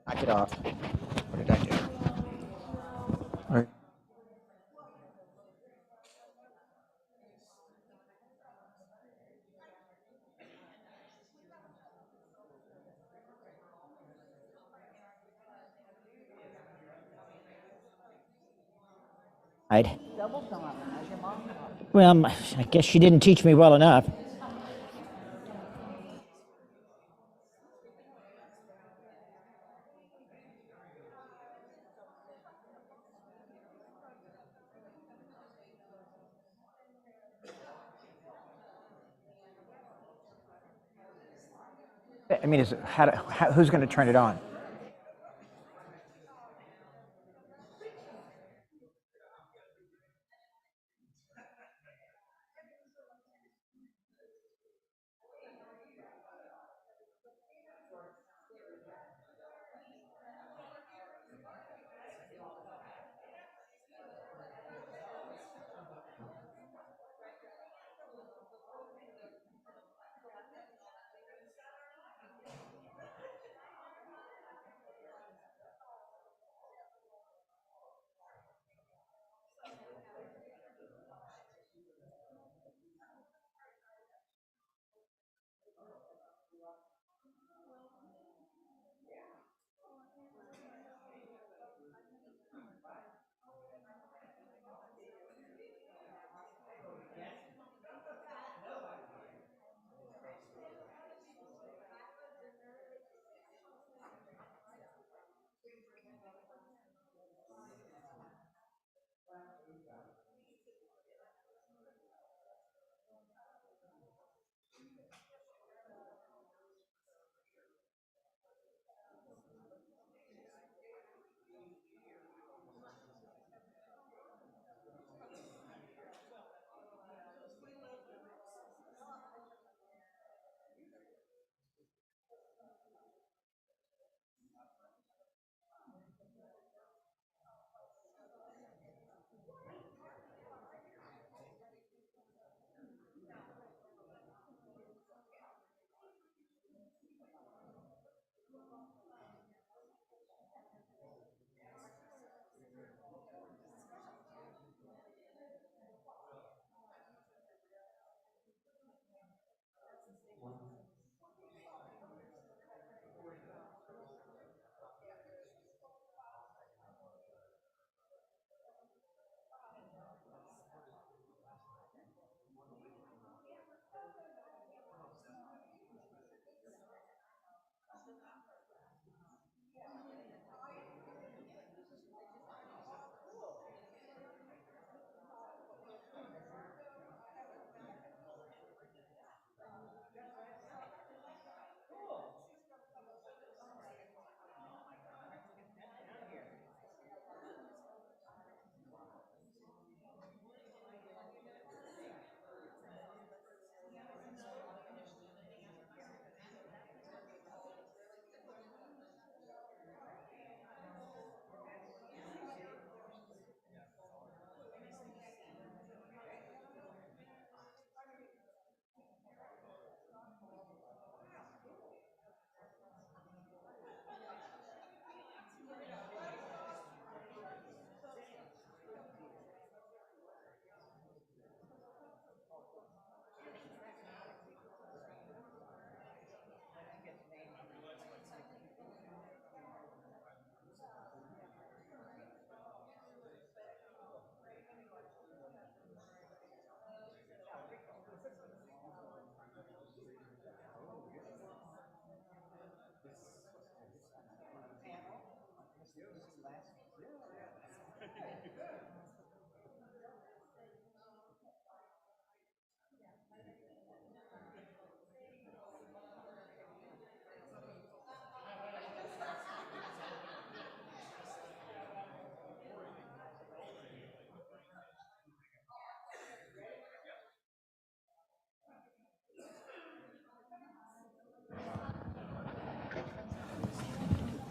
Knock it off. What did I do? All right. Right. Well, I guess she didn't teach me well enough. I mean, who's going to turn it on?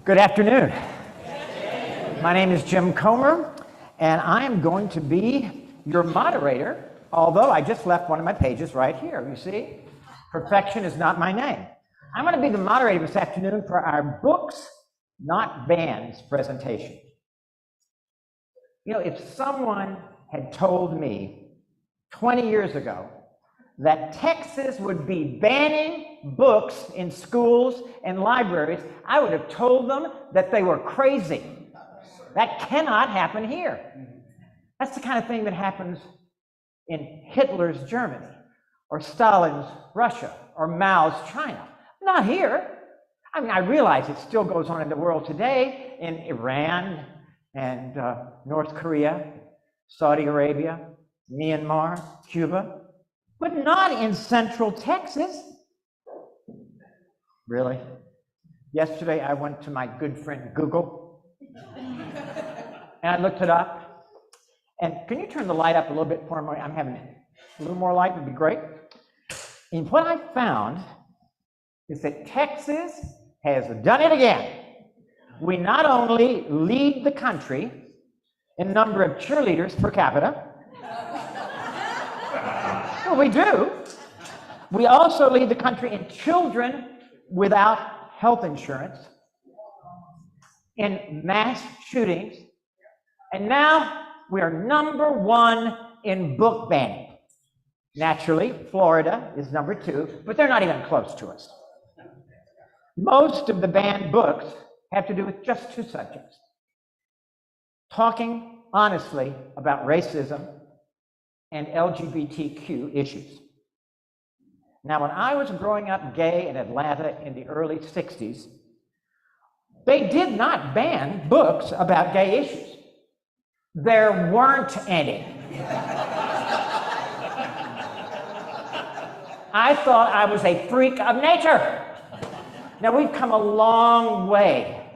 Good afternoon. My name is Jim Comer, and I am going to be your moderator, although I just left one of my pages right here, you see? Perfection is not my name. I'm going to be the moderator this afternoon for our books not band's presentation. You know, if someone had told me 20 years ago that Texas would be banning books in schools and libraries, I would have told them that they were crazy. That cannot happen here. That's the kind of thing that happens in Hitler's Germany, or Stalin's Russia, or Mao's China. Not here. I mean, I realize it still goes on in the world today, in Iran and North Korea, Saudi Arabia, Myanmar, Cuba, but not in Central Texas. Really? Yesterday, I went to my good friend Google, and I looked it up. And can you turn the light up a little bit for me? I'm having a little more light would be great. And what I found is that Texas has done it again. We not only lead the country in number of cheerleaders per capita, well, we do. We also lead the country in children without health insurance, in mass shootings, and now we are number one in book banning. Naturally, Florida is number two, but they're not even close to us. Most of the banned books have to do with just two subjects: talking honestly about racism and LGBTQ issues. Now, when I was growing up gay in Atlanta in the early 60s, they did not ban books about gay issues. There weren't any. I thought I was a freak of nature. Now, we've come a long way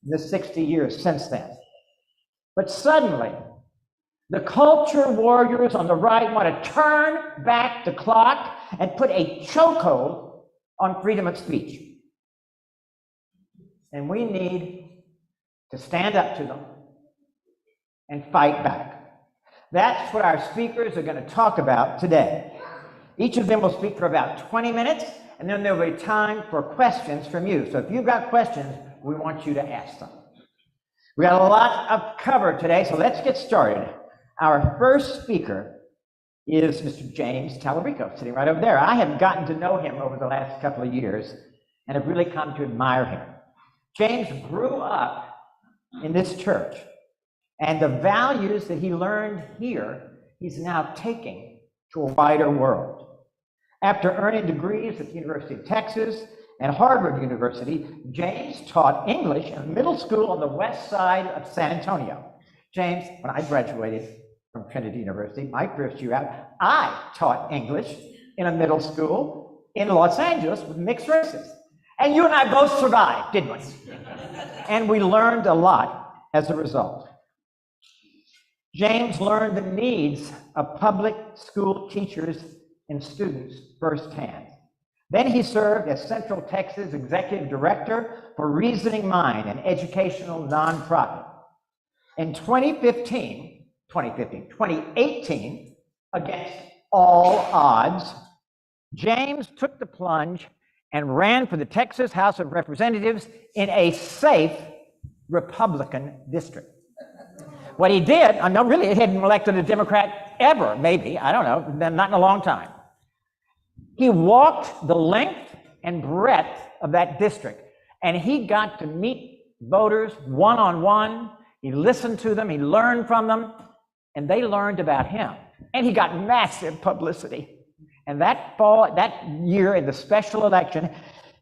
in the 60 years since then. But suddenly, the culture warriors on the right want to turn back the clock and put a chokehold on freedom of speech. And we need to stand up to them and fight back. That's what our speakers are going to talk about today. Each of them will speak for about 20 minutes, and then there will be time for questions from you. So if you've got questions, we want you to ask them. We got a lot of cover today, so let's get started. Our first speaker is Mr. James Talarico, sitting right over there. I have gotten to know him over the last couple of years and have really come to admire him. James grew up in this church, and the values that he learned here, he's now taking to a wider world. After earning degrees at the University of Texas and Harvard University, James taught English in a middle school on the west side of San Antonio. James, when I graduated from Trinity University, my first year out, I taught English in a middle school in Los Angeles with mixed races. And you and I both survived, didn't we? And we learned a lot as a result. James learned the needs of public school teachers and students firsthand. Then he served as Central Texas Executive Director for Reasoning Mind, an educational nonprofit. In 2018, against all odds, James took the plunge and ran for the Texas House of Representatives in a safe Republican district. What he did, no, really, he hadn't elected a Democrat ever, maybe, I don't know, not in a long time. He walked the length and breadth of that district, and he got to meet voters one-on-one. He listened to them, he learned from them, and they learned about him. And he got massive publicity. And that year in the special election,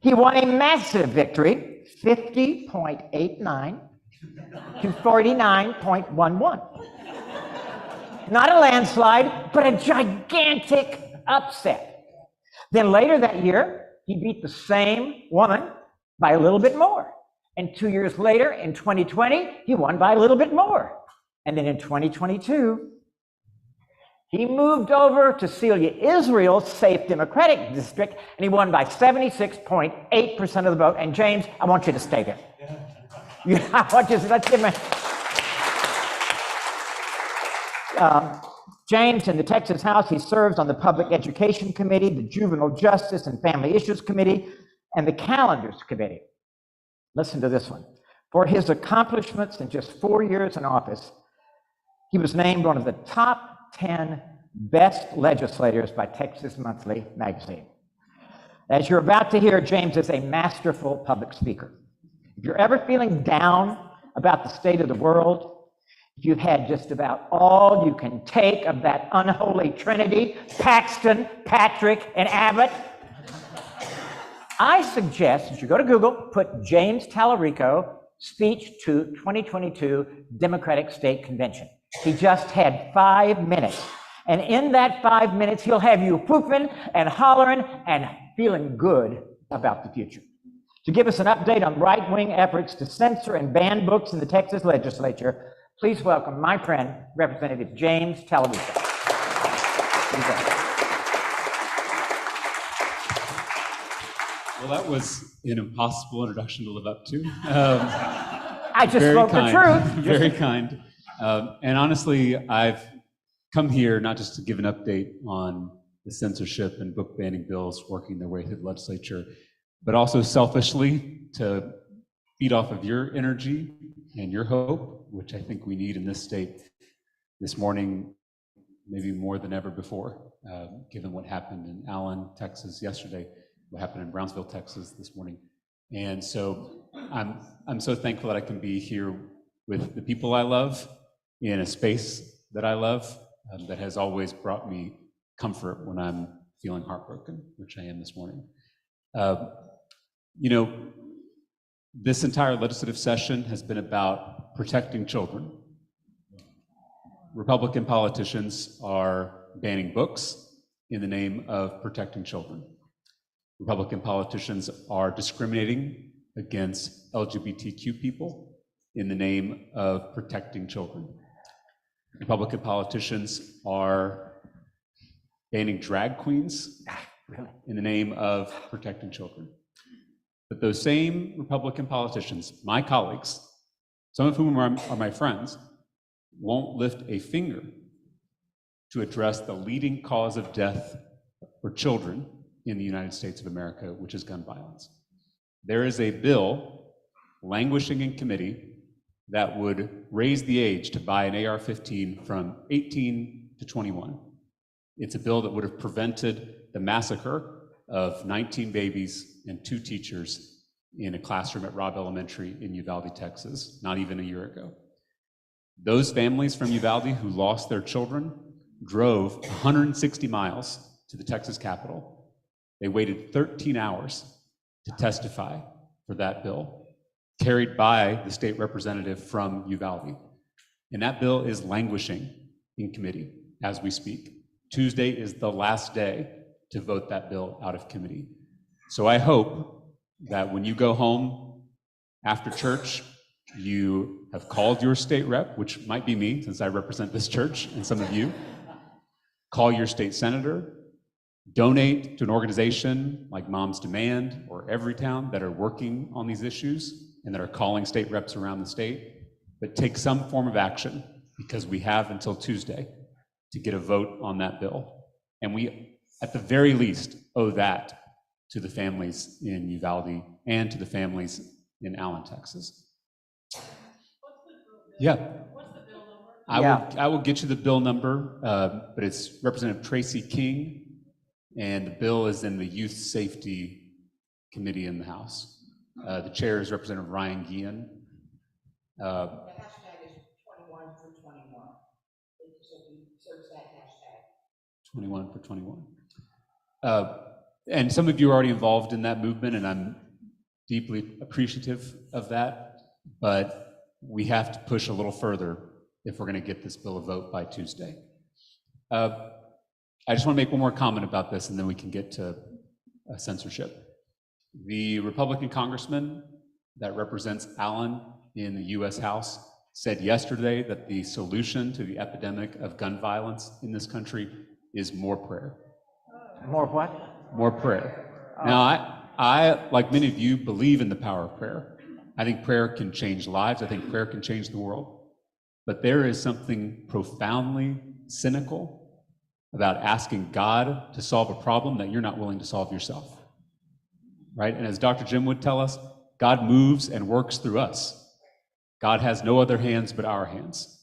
he won a massive victory, 50.89 to 49.11. Not a landslide, but a gigantic upset. Then later that year, he beat the same woman by a little bit more. And 2 years later, in 2020, he won by a little bit more. And then in 2022, he moved over to Celia Israel's safe Democratic district, and he won by 76.8% of the vote. And James, I want you to stay there. I want you to, let's give him James, in the Texas House, he serves on the Public Education Committee, the Juvenile Justice and Family Issues Committee, and the Calendars Committee. Listen to this one. For his accomplishments in just 4 years in office, he was named one of the top 10 best legislators by Texas Monthly magazine. As you're about to hear, James is a masterful public speaker. If you're ever feeling down about the state of the world, if you've had just about all you can take of that unholy trinity, Paxton, Patrick, and Abbott, I suggest that you go to Google, put James Tallarico speech to 2022 Democratic State Convention. He just had 5 minutes. And in that 5 minutes, he'll have you whooping and hollering and feeling good about the future. To give us an update on right-wing efforts to censor and ban books in the Texas legislature, please welcome my friend, Representative James Tallarico. Well, that was an impossible introduction to live up to. I just spoke the truth. Very kind. And honestly, I've come here not just to give an update on the censorship and book banning bills working their way through the legislature, but also selfishly to feed off of your energy and your hope, which I think we need in this state this morning, maybe more than ever before, given what happened in Allen, Texas yesterday, what happened in Brownsville, Texas this morning. And so I'm so thankful that I can be here with the people I love in a space that I love, that has always brought me comfort when I'm feeling heartbroken, which I am this morning. You know, this entire legislative session has been about protecting children. Republican politicians are banning books in the name of protecting children. Republican politicians are discriminating against LGBTQ people in the name of protecting children. Republican politicians are banning drag queens in the name of protecting children. But those same Republican politicians, my colleagues, some of whom are my friends, won't lift a finger to address the leading cause of death for children in the United States of America, which is gun violence. There is a bill languishing in committee that would raise the age to buy an AR-15 from 18 to 21. It's a bill that would have prevented the massacre of 19 babies and 2 teachers in a classroom at Robb Elementary in Uvalde, Texas, not even a year ago. Those families from Uvalde who lost their children drove 160 miles to the Texas Capitol. They waited 13 hours to testify for that bill, carried by the state representative from Uvalde. And that bill is languishing in committee as we speak. Tuesday is the last day to vote that bill out of committee. So I hope that when you go home after church, you have called your state rep, which might be me since I represent this church and some of you. Call your state senator, donate to an organization like Moms Demand or Everytown that are working on these issues and that are calling state reps around the state, but take some form of action because we have until Tuesday to get a vote on that bill. And we, at the very least, owe that to the families in Uvalde and to the families in Allen, Texas. Yeah. What's the bill number? I will get you the bill number, but it's Representative Tracy King, and the bill is in the Youth Safety Committee in the House. The chair is Representative Ryan Guillen. The hashtag is 21 for 21. So if you search that hashtag. 21 for 21. And some of you are already involved in that movement, and I'm deeply appreciative of that, but we have to push a little further if we're going to get this bill a vote by Tuesday. I just want to make one more comment about this, and then we can get to censorship. The Republican congressman that represents Allen in the U.S. House said yesterday that the solution to the epidemic of gun violence in this country is more prayer. More what? More prayer. Now, I, like many of you, believe in the power of prayer. I think prayer can change lives. I think prayer can change the world. But there is something profoundly cynical about asking God to solve a problem that you're not willing to solve yourself, right? And as Dr. Jim would tell us, God moves and works through us. God has no other hands but our hands.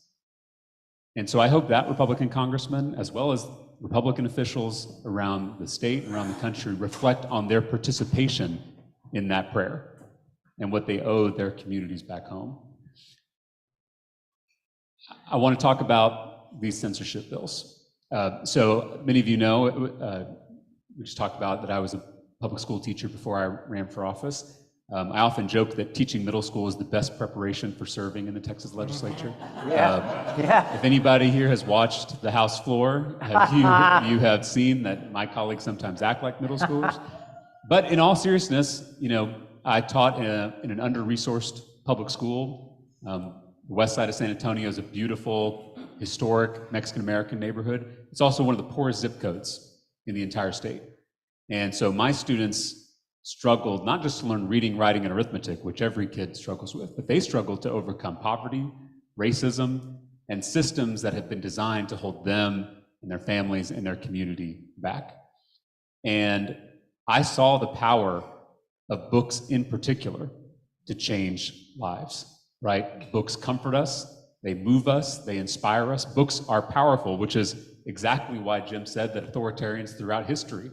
And so I hope that Republican congressman, as well as Republican officials around the state and around the country, reflect on their participation in that prayer and what they owe their communities back home. I want to talk about these censorship bills. So many of you know, we just talked about that I was a public school teacher before I ran for office. I often joke that teaching middle school is the best preparation for serving in the Texas legislature. Yeah. If anybody here has watched the House floor, you have seen that my colleagues sometimes act like middle schoolers. But in all seriousness, you know, I taught in an under-resourced public school. The west side of San Antonio is a beautiful, historic Mexican-American neighborhood. It's also one of the poorest zip codes in the entire state. And so my students struggled not just to learn reading, writing, and arithmetic, which every kid struggles with, but they struggled to overcome poverty, racism, and systems that have been designed to hold them and their families and their community back. And I saw the power of books in particular to change lives, right? Books comfort us, they move us, they inspire us. Books are powerful, which is exactly why Jim said that authoritarians throughout history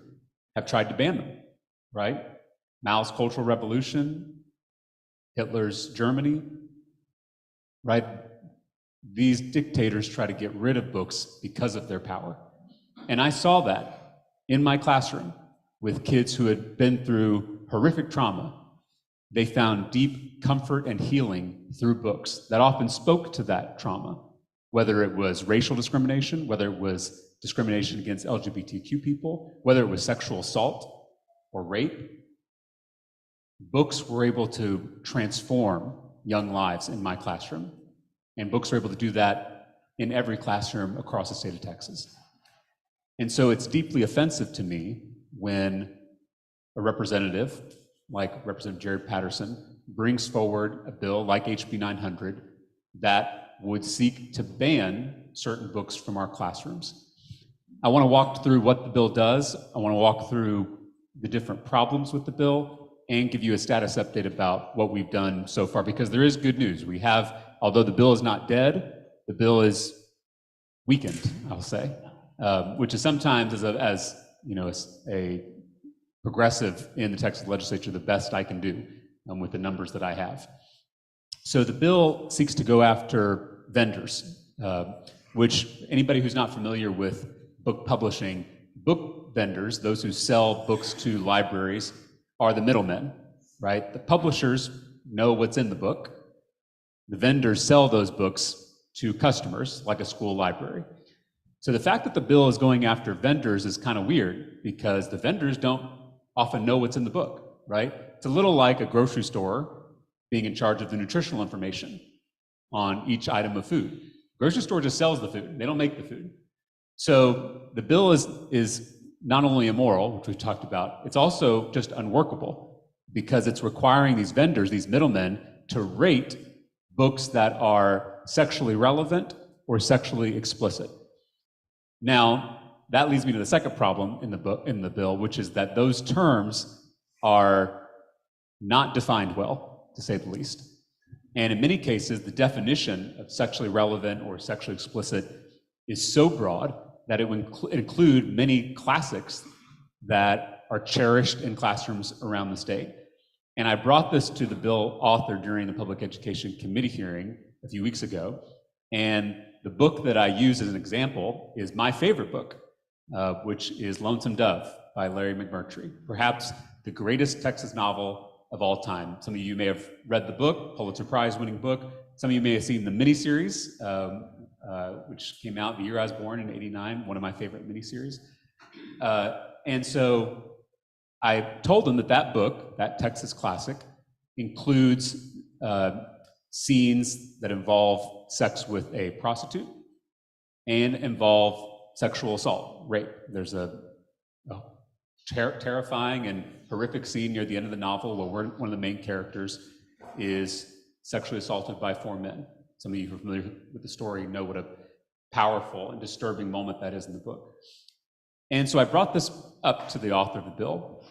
have tried to ban them, right? Mao's Cultural Revolution, Hitler's Germany, right? These dictators try to get rid of books because of their power. And I saw that in my classroom with kids who had been through horrific trauma. They found deep comfort and healing through books that often spoke to that trauma, whether it was racial discrimination, whether it was discrimination against LGBTQ people, whether it was sexual assault or rape. Books were able to transform young lives in my classroom, and books were able to do that in every classroom across the state of Texas. And so it's deeply offensive to me when a representative, like Representative Jared Patterson, brings forward a bill like HB 900 that would seek to ban certain books from our classrooms. I want to walk through what the bill does. I want to walk through the different problems with the bill and give you a status update about what we've done so far, because there is good news. We have, although the bill is not dead, the bill is weakened, I'll say, which is sometimes, as you know, a progressive in the Texas legislature, the best I can do with the numbers that I have. So the bill seeks to go after vendors, which anybody who's not familiar with book publishing, book vendors, those who sell books to libraries, are the middlemen, right? The publishers know what's in the book. The vendors sell those books to customers, like a school library. So the fact that the bill is going after vendors is kind of weird, because the vendors don't often know what's in the book, right? It's a little like a grocery store being in charge of the nutritional information on each item of food. Grocery store just sells the food, they don't make the food. So the bill is not only immoral, which we've talked about, it's also just unworkable, because it's requiring these vendors, these middlemen, to rate books that are sexually relevant or sexually explicit. Now, that leads me to the second problem in the bill, which is that those terms are not defined well, to say the least. And in many cases, the definition of sexually relevant or sexually explicit is so broad that it would include many classics that are cherished in classrooms around the state. And I brought this to the bill author during the Public Education Committee hearing a few weeks ago. And the book that I use as an example is my favorite book, which is Lonesome Dove by Larry McMurtry, perhaps the greatest Texas novel of all time. Some of you may have read the book, Pulitzer Prize winning book. Some of you may have seen the miniseries, which came out the year I was born in '89, one of my favorite miniseries. And so I told him that that book, that Texas classic, includes scenes that involve sex with a prostitute and involve sexual assault, rape. There's a terrifying and horrific scene near the end of the novel where one of the main characters is sexually assaulted by 4 men. Some of you who are familiar with the story know what a powerful and disturbing moment that is in the book. And so I brought this up to the author of the bill.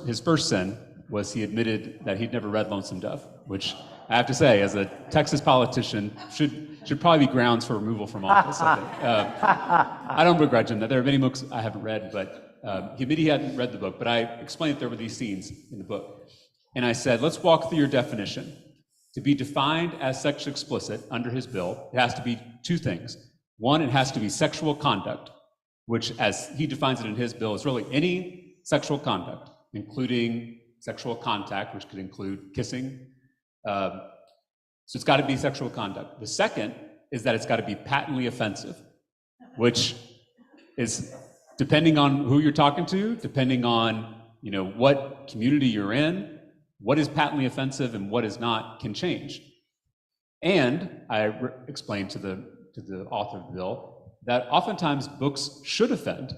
His first sin was he admitted that he'd never read Lonesome Dove, which I have to say, as a Texas politician, should probably be grounds for removal from office, I think. I don't begrudge him that. There are many books I haven't read, but he admitted he hadn't read the book, but I explained that there were these scenes in the book. And I said, let's walk through your definition. To be defined as sexually explicit under his bill, it has to be two things. One, it has to be sexual conduct, which, as he defines it in his bill, is really any sexual conduct, including sexual contact, which could include kissing. So it's got to be sexual conduct. The second is that it's got to be patently offensive, which is depending on who you're talking to, depending on what community you're in, what is patently offensive and what is not can change. And I explained to the author of the bill that oftentimes books should offend,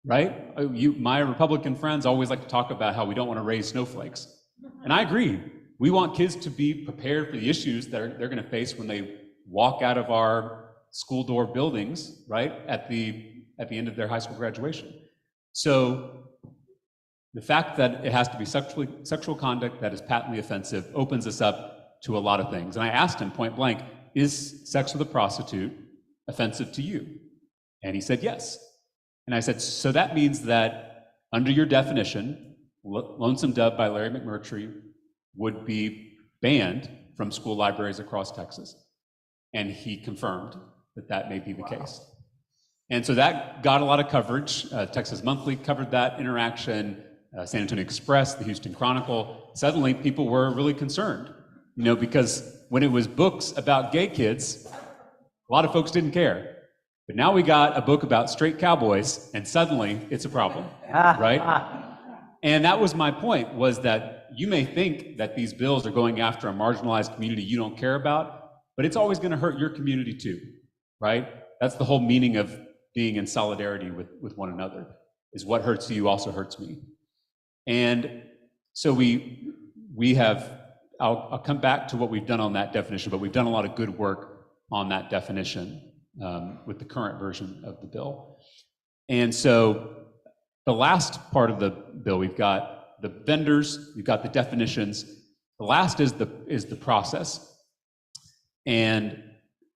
right? My Republican friends always like to talk about how we don't want to raise snowflakes. And I agree. We want kids to be prepared for the issues that they're going to face when they walk out of our school door buildings, right, at the end of their high school graduation. So the fact that it has to be sexual conduct that is patently offensive opens us up to a lot of things. And I asked him point blank, is sex with a prostitute offensive to you? And he said yes. And I said, so that means that under your definition, Lonesome Dove by Larry McMurtry would be banned from school libraries across Texas. And he confirmed that may be the case. And so that got a lot of coverage. Texas Monthly covered that interaction, San Antonio Express, the Houston Chronicle. Suddenly people were really concerned, because when it was books about gay kids, a lot of folks didn't care. But now we got a book about straight cowboys, and suddenly it's a problem, right? And that was my point, was that you may think that these bills are going after a marginalized community you don't care about, but it's always going to hurt your community too, right? That's the whole meaning of being in solidarity with one another, is what hurts you also hurts me. And so we have, I'll come back to what we've done on that definition, but we've done a lot of good work on that definition with the current version of the bill. And so the last part of the bill, we've got the vendors, we've got the definitions. The last is the process. And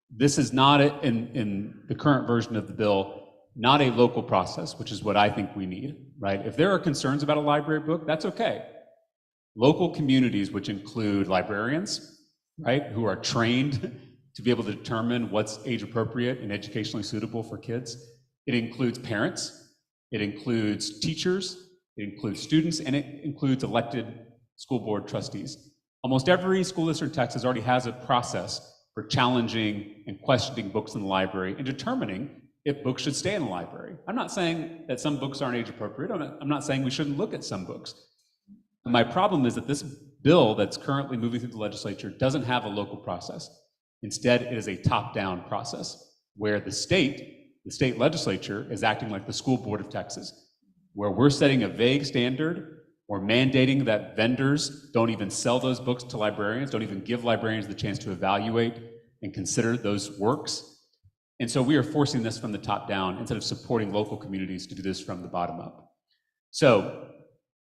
this is not, in the current version of the bill, not a local process, which is what I think we need, right? If there are concerns about a library book, that's okay. Local communities, which include librarians, right, who are trained to be able to determine what's age appropriate and educationally suitable for kids. It includes parents, it includes teachers, it includes students, and it includes elected school board trustees. Almost every school district in Texas already has a process for challenging and questioning books in the library and determining if books should stay in the library. I'm not saying that some books aren't age appropriate. I'm not saying we shouldn't look at some books. And my problem is that this bill that's currently moving through the legislature doesn't have a local process. Instead, it is a top-down process where the state legislature is acting like the school board of Texas, where we're setting a vague standard or mandating that vendors don't even sell those books to librarians, don't even give librarians the chance to evaluate and consider those works. And so we are forcing this from the top down instead of supporting local communities to do this from the bottom up. So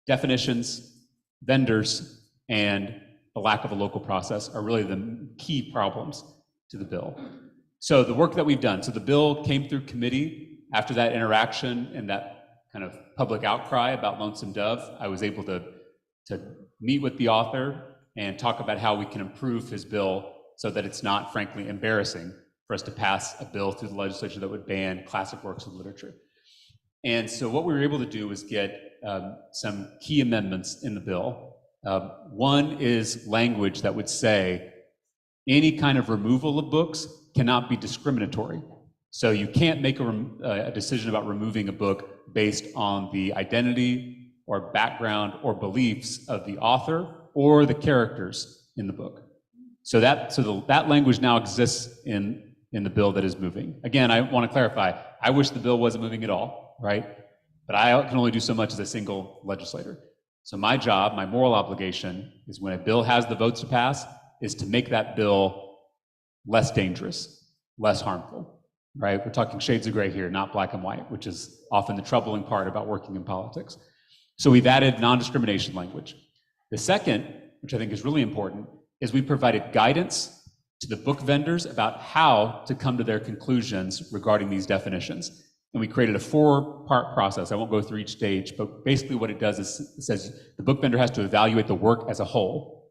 definitions, vendors, and the lack of a local process are really the key problems to the bill. So the work that we've done, so the bill came through committee after that interaction and that kind of public outcry about Lonesome Dove. I was able to meet with the author and talk about how we can improve his bill so that it's not, frankly, embarrassing for us to pass a bill through the legislature that would ban classic works of literature. And so what we were able to do was get some key amendments in the bill. One is language that would say any kind of removal of books cannot be discriminatory. So you can't make a decision about removing a book based on the identity or background or beliefs of the author or the characters in the book. So that language now exists in the bill that is moving. Again, I want to clarify, I wish the bill wasn't moving at all, right? But I can only do so much as a single legislator. So my job, my moral obligation, is when a bill has the votes to pass, is to make that bill less dangerous, less harmful, right? We're talking shades of gray here, not black and white, which is often the troubling part about working in politics. So we've added non-discrimination language. The second, which I think is really important, is we provided guidance to the book vendors about how to come to their conclusions regarding these definitions. And we created a 4-part process. I won't go through each stage, but basically what it does is it says the book vendor has to evaluate the work as a whole,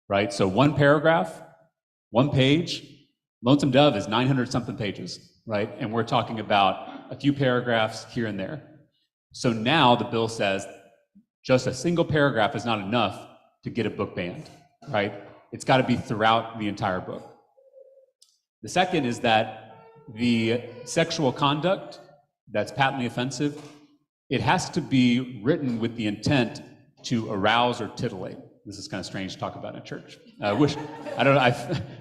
right? So 1 paragraph, 1 page. Lonesome Dove is 900 something pages, right? And we're talking about a few paragraphs here and there. So now the bill says just a single paragraph is not enough to get a book banned, right? It's got to be throughout the entire book. The second is that the sexual conduct that's patently offensive, it has to be written with the intent to arouse or titillate. This is kind of strange to talk about in a church. I don't know,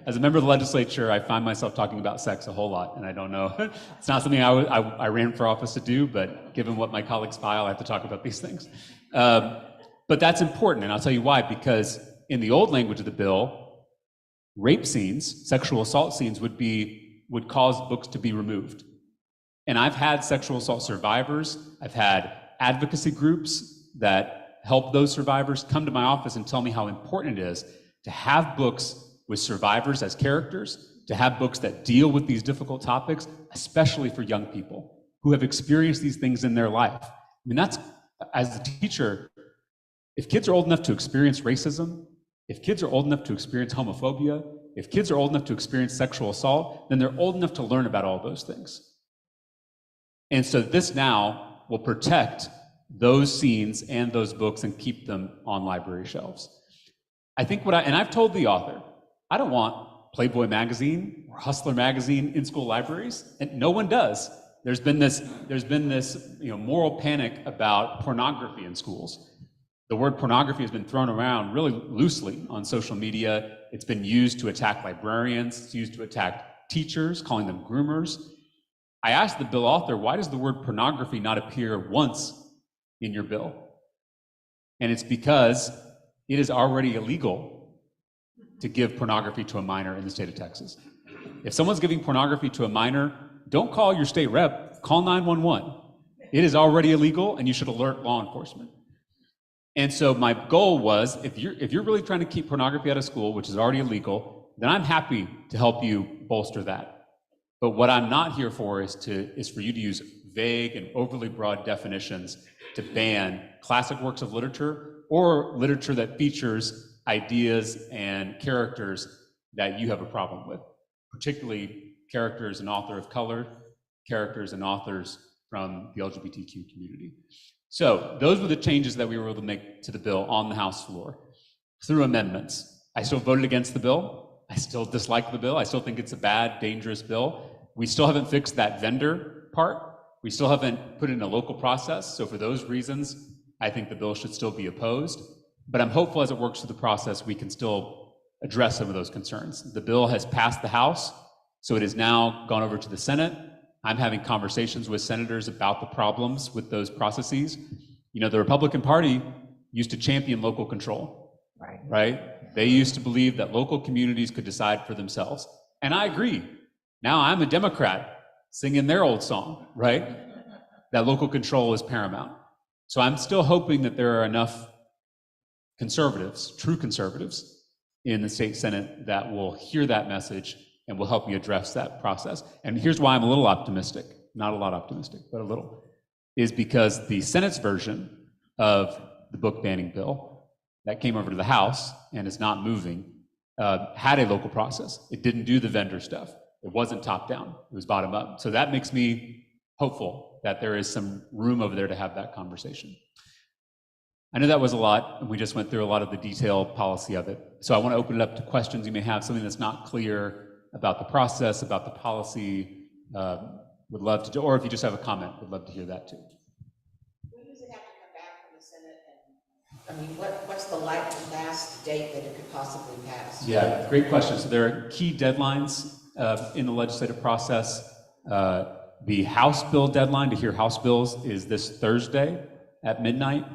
as a member of the legislature, I find myself talking about sex a whole lot, and I don't know. It's not something I ran for office to do, but given what my colleagues file, I have to talk about these things. But that's important, and I'll tell you why, because in the old language of the bill, rape scenes, sexual assault scenes would cause books to be removed. And I've had sexual assault survivors, I've had advocacy groups that help those survivors come to my office and tell me how important it is to have books with survivors as characters, to have books that deal with these difficult topics, especially for young people who have experienced these things in their life. I mean, that's, as a teacher, if kids are old enough to experience racism, if kids are old enough to experience homophobia, if kids are old enough to experience sexual assault, then they're old enough to learn about all those things. And so this now will protect those scenes and those books and keep them on library shelves. I think and I've told the author, I don't want Playboy magazine or Hustler magazine in school libraries, and no one does. There's been this moral panic about pornography in schools. The word pornography has been thrown around really loosely on social media. It's been used to attack librarians, it's used to attack teachers, calling them groomers. I asked the bill author, why does the word pornography not appear once in your bill? And it's because it is already illegal to give pornography to a minor in the state of Texas. If someone's giving pornography to a minor, don't call your state rep, call 911. It is already illegal and you should alert law enforcement. And so my goal was, if you're really trying to keep pornography out of school, which is already illegal, then I'm happy to help you bolster that. But what I'm not here for is for you to use vague and overly broad definitions to ban classic works of literature or literature that features ideas and characters that you have a problem with, particularly characters and author of color, characters and authors from the LGBTQ community. So those were the changes that we were able to make to the bill on the House floor through amendments. I still voted against the bill. I still dislike the bill. I still think it's a bad, dangerous bill. We still haven't fixed that vendor part. We still haven't put in a local process. So for those reasons, I think the bill should still be opposed. But I'm hopeful as it works through the process, we can still address some of those concerns. The bill has passed the House, so it has now gone over to the Senate. I'm having conversations with senators about the problems with those processes. You know, the Republican Party used to champion local control, right? They used to believe that local communities could decide for themselves. And I agree. Now I'm a Democrat singing their old song, right? That local control is paramount. So I'm still hoping that there are enough conservatives, true conservatives, in the state Senate that will hear that message and will help me address that process. And here's why I'm a little optimistic, not a lot optimistic, but a little, is because the Senate's version of the book banning bill that came over to the House and is not moving had a local process. It didn't do the vendor stuff. It wasn't top down, it was bottom up. So that makes me hopeful that there is some room over there to have that conversation. I know that was a lot, and we just went through a lot of the detailed policy of it. So I want to open it up to questions you may have, something that's not clear about the process, about the policy, would love to do, or if you just have a comment, would love to hear that too. When does it have to come back from the Senate? And I mean, what's the last date that it could possibly pass? Yeah, great question. So there are key deadlines in the legislative process. The House bill deadline to hear House bills is this Thursday at midnight.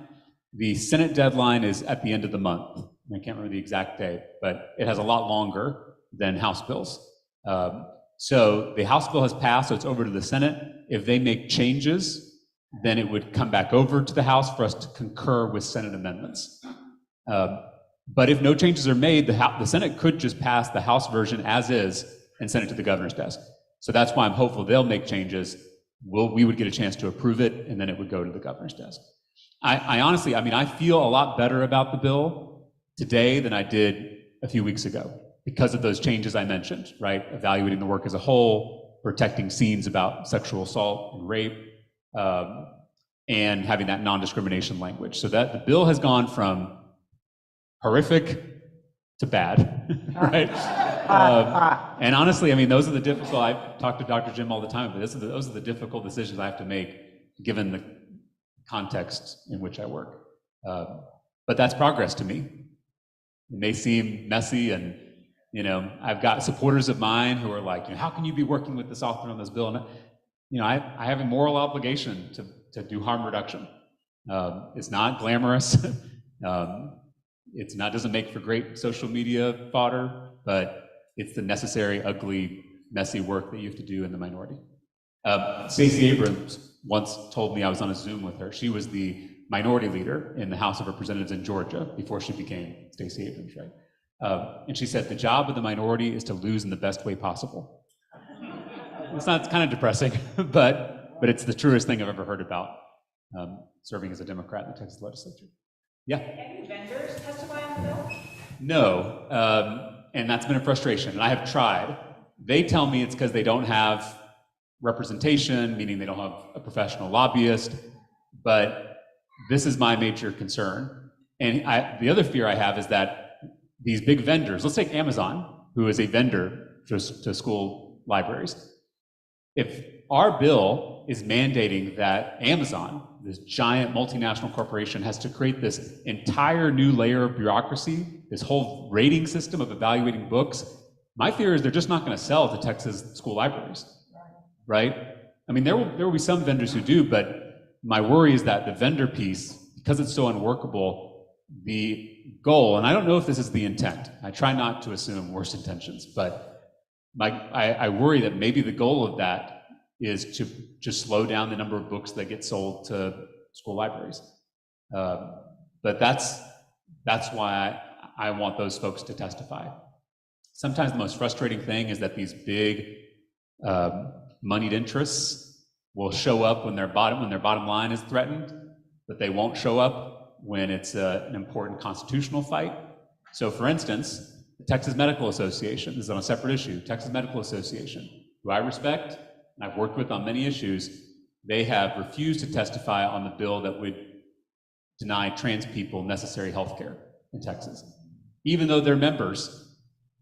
The Senate deadline is at the end of the month. I can't remember the exact date, but it has a lot longer than House bills. So the House bill has passed, so it's over to the Senate. If they make changes, then it would come back over to the House for us to concur with Senate amendments. But if no changes are made, the Senate could just pass the House version as is and send it to the governor's desk. So that's why I'm hopeful they'll make changes. We would get a chance to approve it, and then it would go to the governor's desk. I honestly, I feel a lot better about the bill today than I did a few weeks ago because of those changes I mentioned, right? Evaluating the work as a whole, protecting scenes about sexual assault and rape, and having that non-discrimination language. So that the bill has gone from horrific to bad, right? And honestly, those are the difficult, I talk to Dr. Jim all the time, but those are the difficult decisions I have to make given the context in which I work. But that's progress to me. It may seem messy, and I've got supporters of mine who are like, how can you be working with this author on this bill? And I have a moral obligation to do harm reduction. It's not glamorous. It's not, doesn't make for great social media fodder, but it's the necessary, ugly, messy work that you have to do in the minority. Stacey Abrams once told me, I was on a Zoom with her. She was the minority leader in the House of Representatives in Georgia before she became Stacey Abrams, right? And she said, the job of the minority is to lose in the best way possible. It's kind of depressing, but it's the truest thing I've ever heard about serving as a Democrat in the Texas legislature. Yeah? Any vendors testify on the bill? No, and that's been a frustration, and I have tried. They tell me it's because they don't have representation, meaning they don't have a professional lobbyist, but this is my major concern. And the other fear I have is that these big vendors, let's take Amazon, who is a vendor to school libraries. If our bill is mandating that Amazon, this giant multinational corporation, has to create this entire new layer of bureaucracy, this whole rating system of evaluating books, my fear is they're just not going to sell to Texas school libraries, right? There will be some vendors who do, but my worry is that the vendor piece, because it's so unworkable, the goal, and I don't know if this is the intent, I try not to assume worse intentions, but I worry that maybe the goal of that is to just slow down the number of books that get sold to school libraries. But that's why I want those folks to testify. Sometimes the most frustrating thing is that these big moneyed interests will show up when their bottom line is threatened, but they won't show up when it's an important constitutional fight. So for instance, the Texas Medical Association, this is on a separate issue, Texas Medical Association, who I respect, and I've worked with on many issues, they have refused to testify on the bill that would deny trans people necessary health care in Texas. Even though they're members,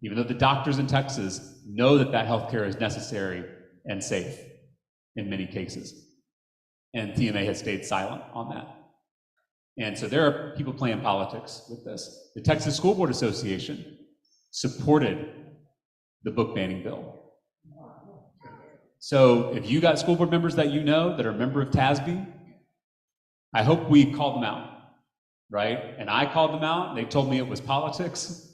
even though the doctors in Texas know that health care is necessary and safe in many cases. And TMA has stayed silent on that. And so there are people playing politics with this. The Texas School Board Association supported the book banning bill. So if you got school board members that you know that are a member of TASB, I hope we call them out, right? And I called them out, and they told me it was politics.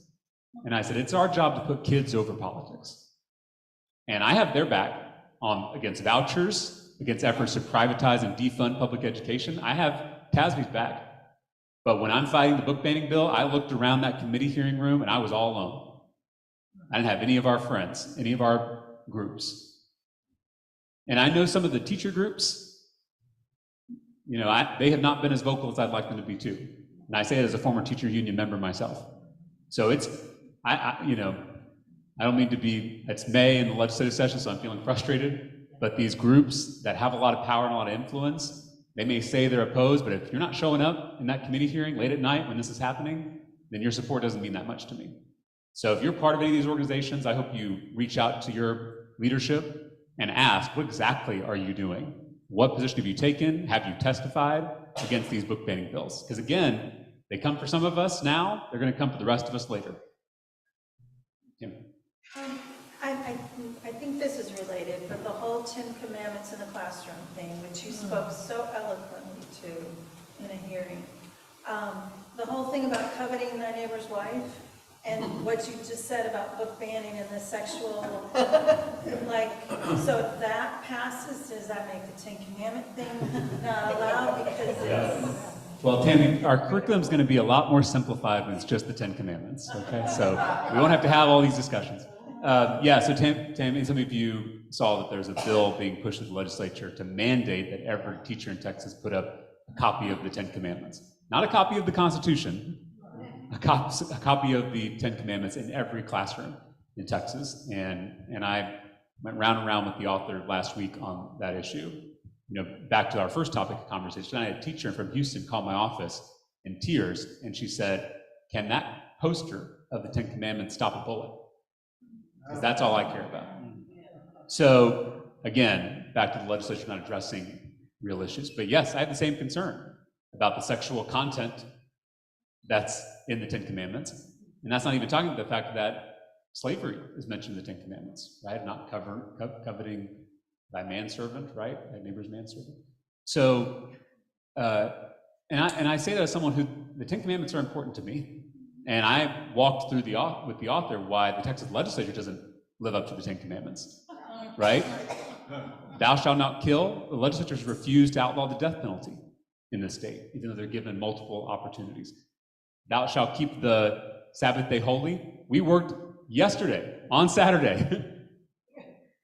And I said, it's our job to put kids over politics. And I have their back against vouchers, against efforts to privatize and defund public education. I have TASB's back. But when I'm fighting the book banning bill, I looked around that committee hearing room and I was all alone. I didn't have any of our friends, any of our groups. And I know some of the teacher groups, they have not been as vocal as I'd like them to be too. And I say it as a former teacher union member myself. So I don't mean to be, it's May in the legislative session, so I'm feeling frustrated, but these groups that have a lot of power and a lot of influence, they may say they're opposed, but if you're not showing up in that committee hearing late at night when this is happening, then your support doesn't mean that much to me. So if you're part of any of these organizations, I hope you reach out to your leadership and ask, what exactly are you doing? What position have you taken? Have you testified against these book banning bills? Because again, they come for some of us now, they're going to come for the rest of us later. Kim. I think this is related, but the whole 10 Commandments in the classroom thing, which you spoke so eloquently to in a hearing. The whole thing about coveting thy neighbor's wife, and what you just said about book banning and the sexual, so if that passes, does that make the 10 Commandment thing not allowed? Because Well, Tammy, our curriculum is going to be a lot more simplified when it's just the 10 Commandments, okay? So we won't have to have all these discussions. Yeah, so Tammy, some of you saw that there's a bill being pushed through the legislature to mandate that every teacher in Texas put up a copy of the 10 Commandments. Not a copy of the Constitution, a copy of the 10 Commandments in every classroom in Texas. And I went round and round with the author last week on that issue. You know, back to our first topic of conversation, I had a teacher from Houston call my office in tears, and she said, "Can that poster of the 10 Commandments stop a bullet? Because that's all I care about." So again, back to the legislature not addressing real issues. But yes, I have the same concern about the sexual content that's in the 10 Commandments. And that's not even talking about the fact that slavery is mentioned in the 10 Commandments, right? Not coveting thy manservant, right? Thy neighbor's manservant. So, and I say that as someone who, the 10 Commandments are important to me. And I walked through with the author why the Texas legislature doesn't live up to the 10 Commandments, right? Thou shalt not kill. The legislatures refused to outlaw the death penalty in this state, even though they're given multiple opportunities. Thou shalt keep the Sabbath day holy. We worked yesterday, on Saturday,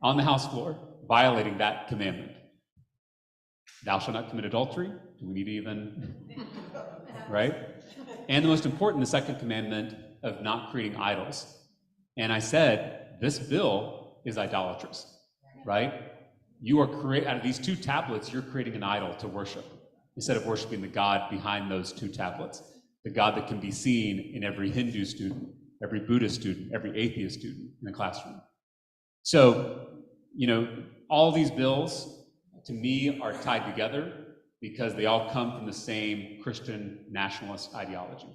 on the House floor, violating that commandment. Thou shalt not commit adultery. Do we need to even, right? And the most important, the second commandment of not creating idols. And I said, this bill is idolatrous, right? You are out of these two tablets, you're creating an idol to worship, instead of worshiping the God behind those two tablets, the God that can be seen in every Hindu student, every Buddhist student, every atheist student in the classroom. So, you know, all these bills, to me, are tied together because they all come from the same Christian nationalist ideology,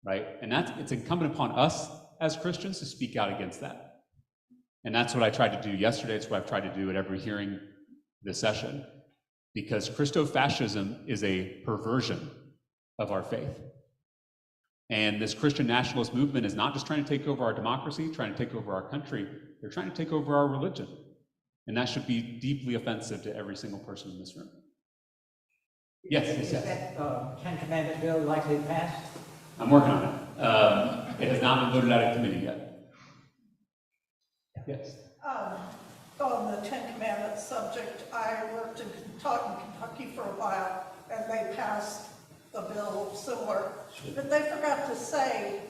right? And it's incumbent upon us as Christians to speak out against that. And that's what I tried to do yesterday. It's what I've tried to do at every hearing this session, because Christofascism is a perversion of our faith. And this Christian nationalist movement is not just trying to take over our democracy, trying to take over our country, they're trying to take over our religion. And that should be deeply offensive to every single person in this room. Yes, Is that 10 Commandment bill likely to pass? I'm working on it. It has not been voted out of committee yet. Yes. On the Ten Commandments subject, I worked in Kentucky for a while, and they passed a bill similar, but they forgot to say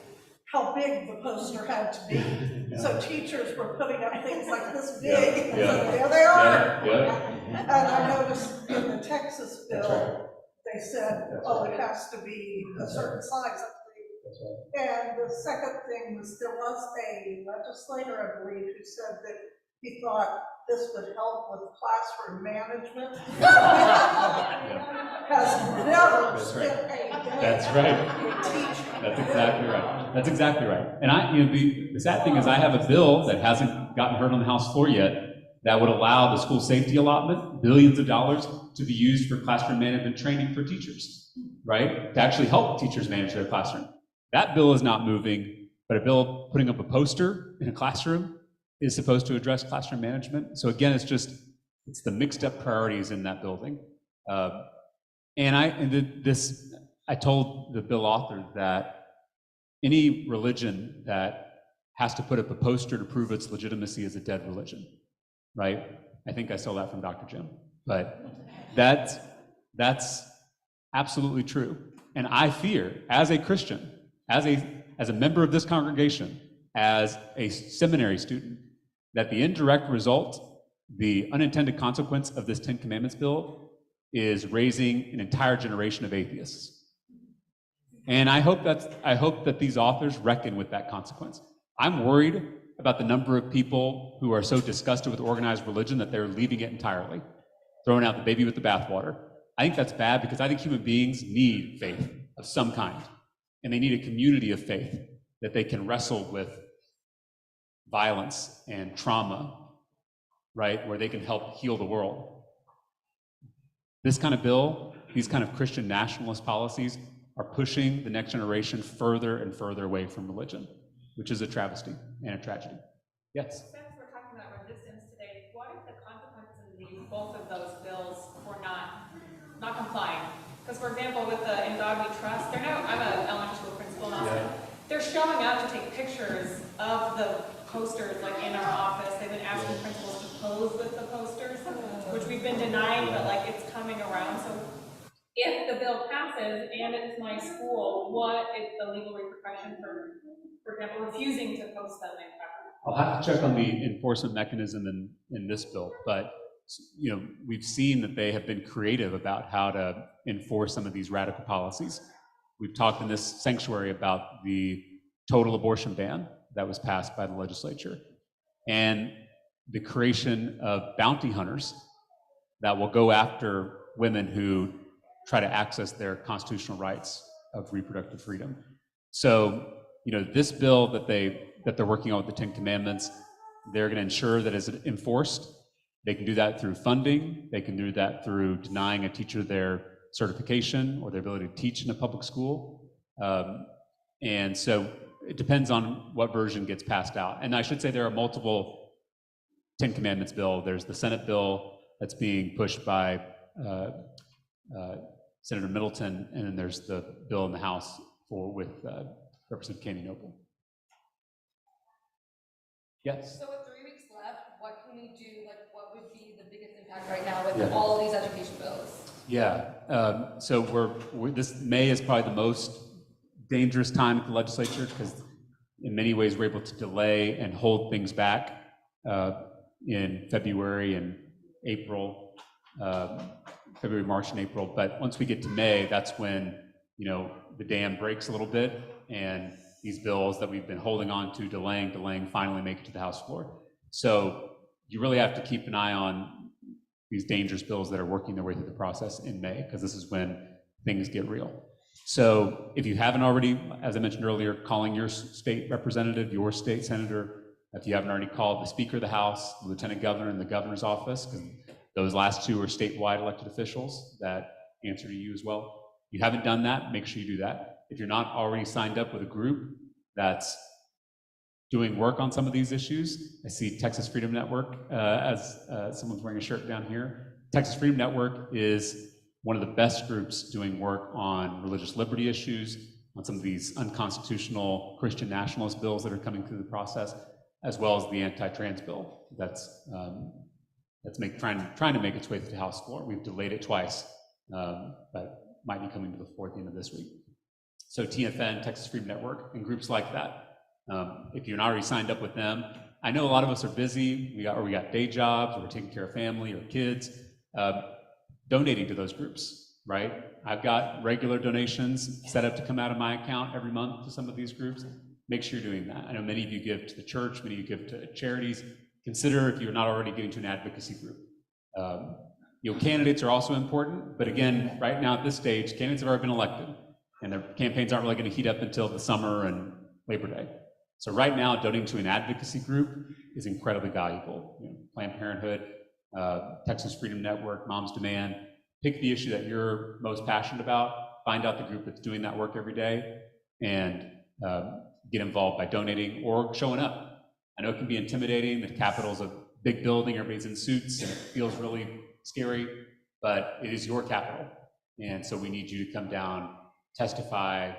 how big the poster had to be. So teachers were putting up things like this big, and there they are. And I noticed in the Texas bill, they said, oh, it has to be a certain size, I believe. And the second thing was there was a legislator, I believe, who said that he thought this would help with classroom management. Has never spent a day. That's right. Teaching. That's exactly right. That's exactly right. And the sad thing is I have a bill that hasn't gotten heard on the House floor yet that would allow the school safety allotment, billions of dollars, to be used for classroom management training for teachers, right? To actually help teachers manage their classroom. That bill is not moving, but a bill putting up a poster in a classroom is supposed to address classroom management. So again, it's the mixed up priorities in that building. I told the bill author that any religion that has to put up a poster to prove its legitimacy is a dead religion, right? I think I stole that from Dr. Jim, but that's absolutely true. And I fear, as a Christian, as a member of this congregation, as a seminary student, that the indirect result, the unintended consequence of this 10 Commandments bill is raising an entire generation of atheists. And I hope that these authors reckon with that consequence. I'm worried about the number of people who are so disgusted with organized religion that they're leaving it entirely, throwing out the baby with the bathwater. I think that's bad because I think human beings need faith of some kind, and they need a community of faith that they can wrestle with violence and trauma, right, where they can help heal the world. This kind of bill, these kind of Christian nationalist policies are pushing the next generation further and further away from religion, which is a travesty and a tragedy. Yes? Since we're talking about resistance today, what are the consequences of both of those bills for not complying? Because for example, with the Indogni Trust, they're now, I'm an elementary school principal now, so they're showing up to take pictures of the posters like in our office. They've been asking principals to pose with the posters, which we've been denying, but like it's coming around. So if the bill passes and it's my school, what is the legal repercussion for example, refusing to post them in cover? I'll have to check on the enforcement mechanism in this bill, but we've seen that they have been creative about how to enforce some of these radical policies. We've talked in this sanctuary about the total abortion ban that was passed by the legislature and the creation of bounty hunters that will go after women who try to access their constitutional rights of reproductive freedom. So, this bill that they're working on with the Ten Commandments, they're going to ensure that it's enforced. They can do that through funding. They can do that through denying a teacher their certification or their ability to teach in a public school. And so it depends on what version gets passed out. And I should say there are multiple Ten Commandments bill. There's the Senate bill that's being pushed by Senator Middleton, and then there's the bill in the House with Representative Candy Noble. Yes? So with 3 weeks left, what can we do? Like, what would be the biggest impact right now with all these education bills? Yeah, so this May is probably the most dangerous time at the legislature because in many ways we're able to delay and hold things back in February and April, February, March, and April. But once we get to May, that's when the dam breaks a little bit, and these bills that we've been holding on to, delaying, finally make it to the House floor. So you really have to keep an eye on these dangerous bills that are working their way through the process in May, because this is when things get real. So if you haven't already, as I mentioned earlier, calling your state representative, your state senator, if you haven't already called the Speaker of the House, the Lieutenant Governor, and the Governor's office, because those last two are statewide elected officials that answer to you as well. If you haven't done that, make sure you do that. If you're not already signed up with a group that's doing work on some of these issues, I see Texas Freedom Network as someone's wearing a shirt down here. Texas Freedom Network is one of the best groups doing work on religious liberty issues, on some of these unconstitutional Christian nationalist bills that are coming through the process, as well as the anti-trans bill that's trying to make its way through the House floor. We've delayed it twice, but might be coming to the floor at the end of this week. So TFN, Texas Freedom Network, and groups like that. If you're not already signed up with them, I know a lot of us are busy. We got day jobs, or we're taking care of family or kids. Donating to those groups, right? I've got regular donations set up to come out of my account every month to some of these groups. Make sure you're doing that. I know many of you give to the church, many of you give to charities. Consider if you're not already giving to an advocacy group. Candidates are also important, but again, right now at this stage, candidates have already been elected, and their campaigns aren't really going to heat up until the summer and Labor Day. So right now, donating to an advocacy group is incredibly valuable. Planned Parenthood, Texas Freedom Network, Moms Demand. Pick the issue that you're most passionate about, find out the group that's doing that work every day, and get involved by donating or showing up. I know it can be intimidating. The Capitol's a big building, everybody's in suits, and it feels really scary, but it is your Capitol. And so we need you to come down, testify,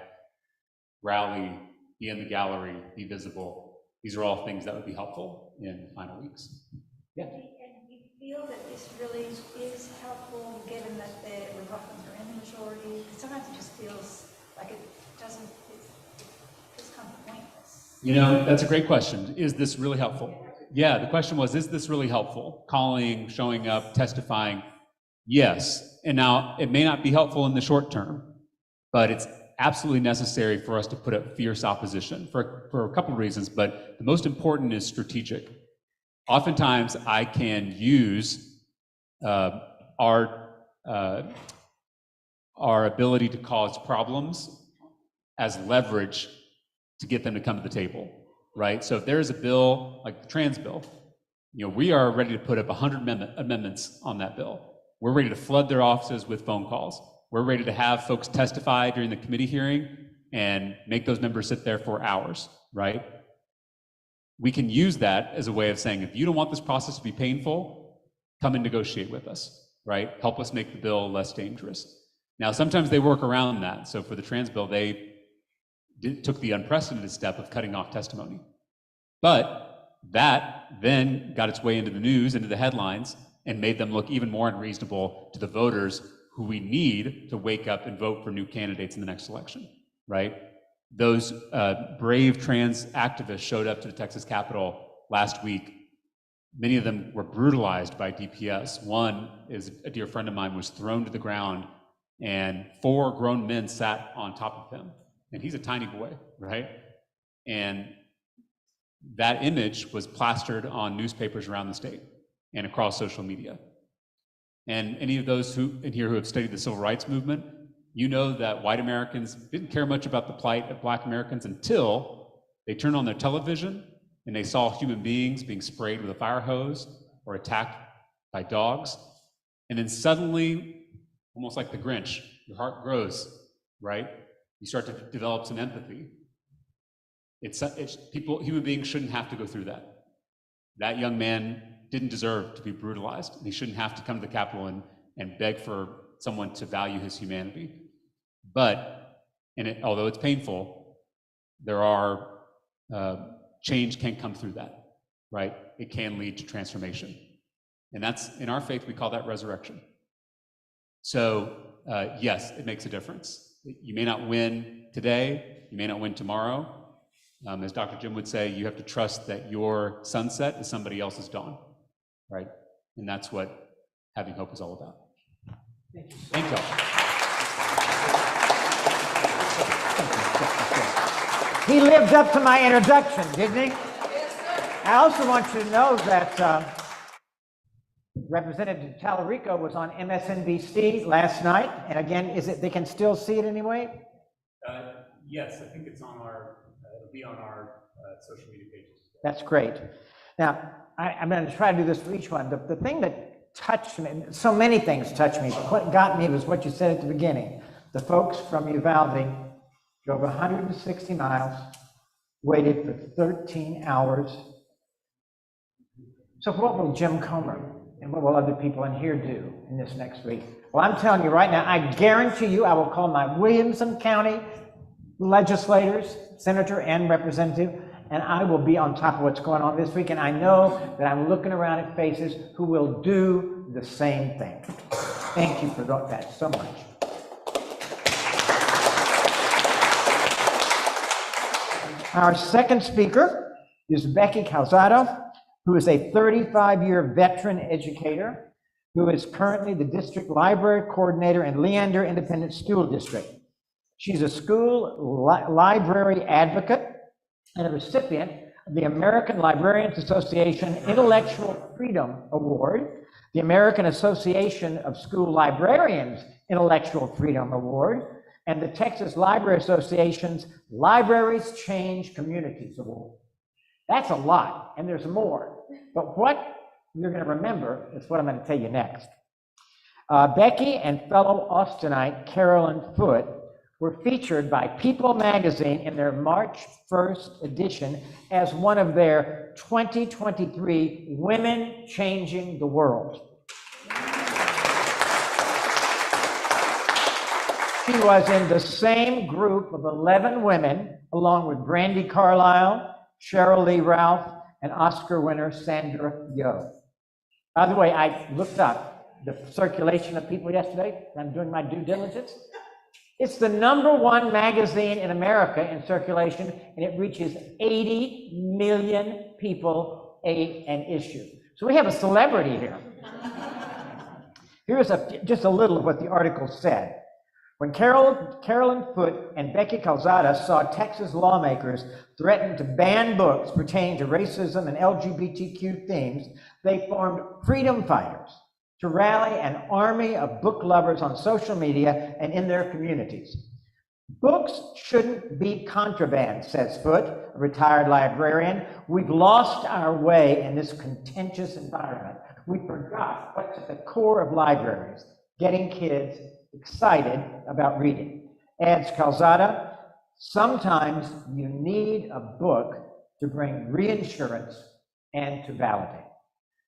rally, be in the gallery, be visible. These are all things that would be helpful in the final weeks. Yeah. And you feel that this really is helpful, given that the Republicans are in the majority? Sometimes it just feels like it's kind of pointless. That's a great question. Is this really helpful? Yeah, the question was, is this really helpful? Calling, showing up, testifying, yes. And now, it may not be helpful in the short term, but it's absolutely necessary for us to put up fierce opposition for a couple of reasons, but the most important is strategic. Oftentimes, I can use our ability to cause problems as leverage to get them to come to the table, right? So if there's a bill like the trans bill, we are ready to put up 100 amendments on that bill. We're ready to flood their offices with phone calls. We're ready to have folks testify during the committee hearing and make those members sit there for hours, right? We can use that as a way of saying, if you don't want this process to be painful, come and negotiate with us, right? Help us make the bill less dangerous. Now, sometimes they work around that. So for the trans bill, they took the unprecedented step of cutting off testimony. But that then got its way into the news, into the headlines, and made them look even more unreasonable to the voters who we need to wake up and vote for new candidates in the next election, right? Those brave trans activists showed up to the Texas Capitol last week. Many of them were brutalized by DPS. One is a dear friend of mine, was thrown to the ground, and 4 grown men sat on top of him. And he's a tiny boy, right? And that image was plastered on newspapers around the state and across social media. And any of those in here who have studied the civil rights movement, you know that white Americans didn't care much about the plight of Black Americans until they turned on their television and they saw human beings being sprayed with a fire hose or attacked by dogs. And then suddenly, almost like the Grinch, your heart grows, right? You start to develop some empathy. Human beings shouldn't have to go through that. That young man didn't deserve to be brutalized. He shouldn't have to come to the Capitol and beg for someone to value his humanity. But, although it's painful, there are, change can come through that, right? It can lead to transformation. And that's, in our faith, we call that resurrection. So, yes, it makes a difference. You may not win today, you may not win tomorrow. As Dr. Jim would say, you have to trust that your sunset is somebody else's dawn, right? And that's what having hope is all about. Thank you. He lived up to my introduction, didn't he? I also want you to know that Representative Talarico was on MSNBC last night, and again, they can still see it anyway? Yes, I think it's on it'll be on our social media pages. That's great. Now, I'm going to try to do this for each one. The thing that touched me, so many things touched me, but what got me was what you said at the beginning. The folks from Uvalde drove 160 miles, waited for 13 hours. So what will Jim Comer and what will other people in here do in this next week? Well, I'm telling you right now, I guarantee you I will call my Williamson County legislators, senator and representative, and I will be on top of what's going on this week. And I know that I'm looking around at faces who will do the same thing. Thank you for that so much. Our second speaker is Becky Calzada, who is a 35-year veteran educator who is currently the district library coordinator in Leander Independent School District. She's a school library advocate and a recipient of the American Librarians Association Intellectual Freedom Award, the American Association of School Librarians Intellectual Freedom Award, and the Texas Library Association's Libraries Change Communities Award. That's a lot, and there's more. But what you're going to remember is what I'm going to tell you next. Becky and fellow Austinite Carolyn Foote were featured by People magazine in their March 1st edition as one of their 2023 Women Changing the World. She was in the same group of 11 women, along with Brandi Carlile, Cheryl Lee Ralph, and Oscar winner Sandra Yo. By the way, I looked up the circulation of People yesterday. I'm doing my due diligence. It's the #1 magazine in America in circulation, and it reaches 80 million people an issue. So we have a celebrity here. Here's just a little of what the article said. When Carolyn Foote and Becky Calzada saw Texas lawmakers threaten to ban books pertaining to racism and LGBTQ themes, they formed Freedom Fighters to rally an army of book lovers on social media and in their communities. Books shouldn't be contraband, says Foote, a retired librarian. We've lost our way in this contentious environment. We forgot what's at the core of libraries, getting kids excited about reading. Adds Calzada, sometimes you need a book to bring reassurance and to validate.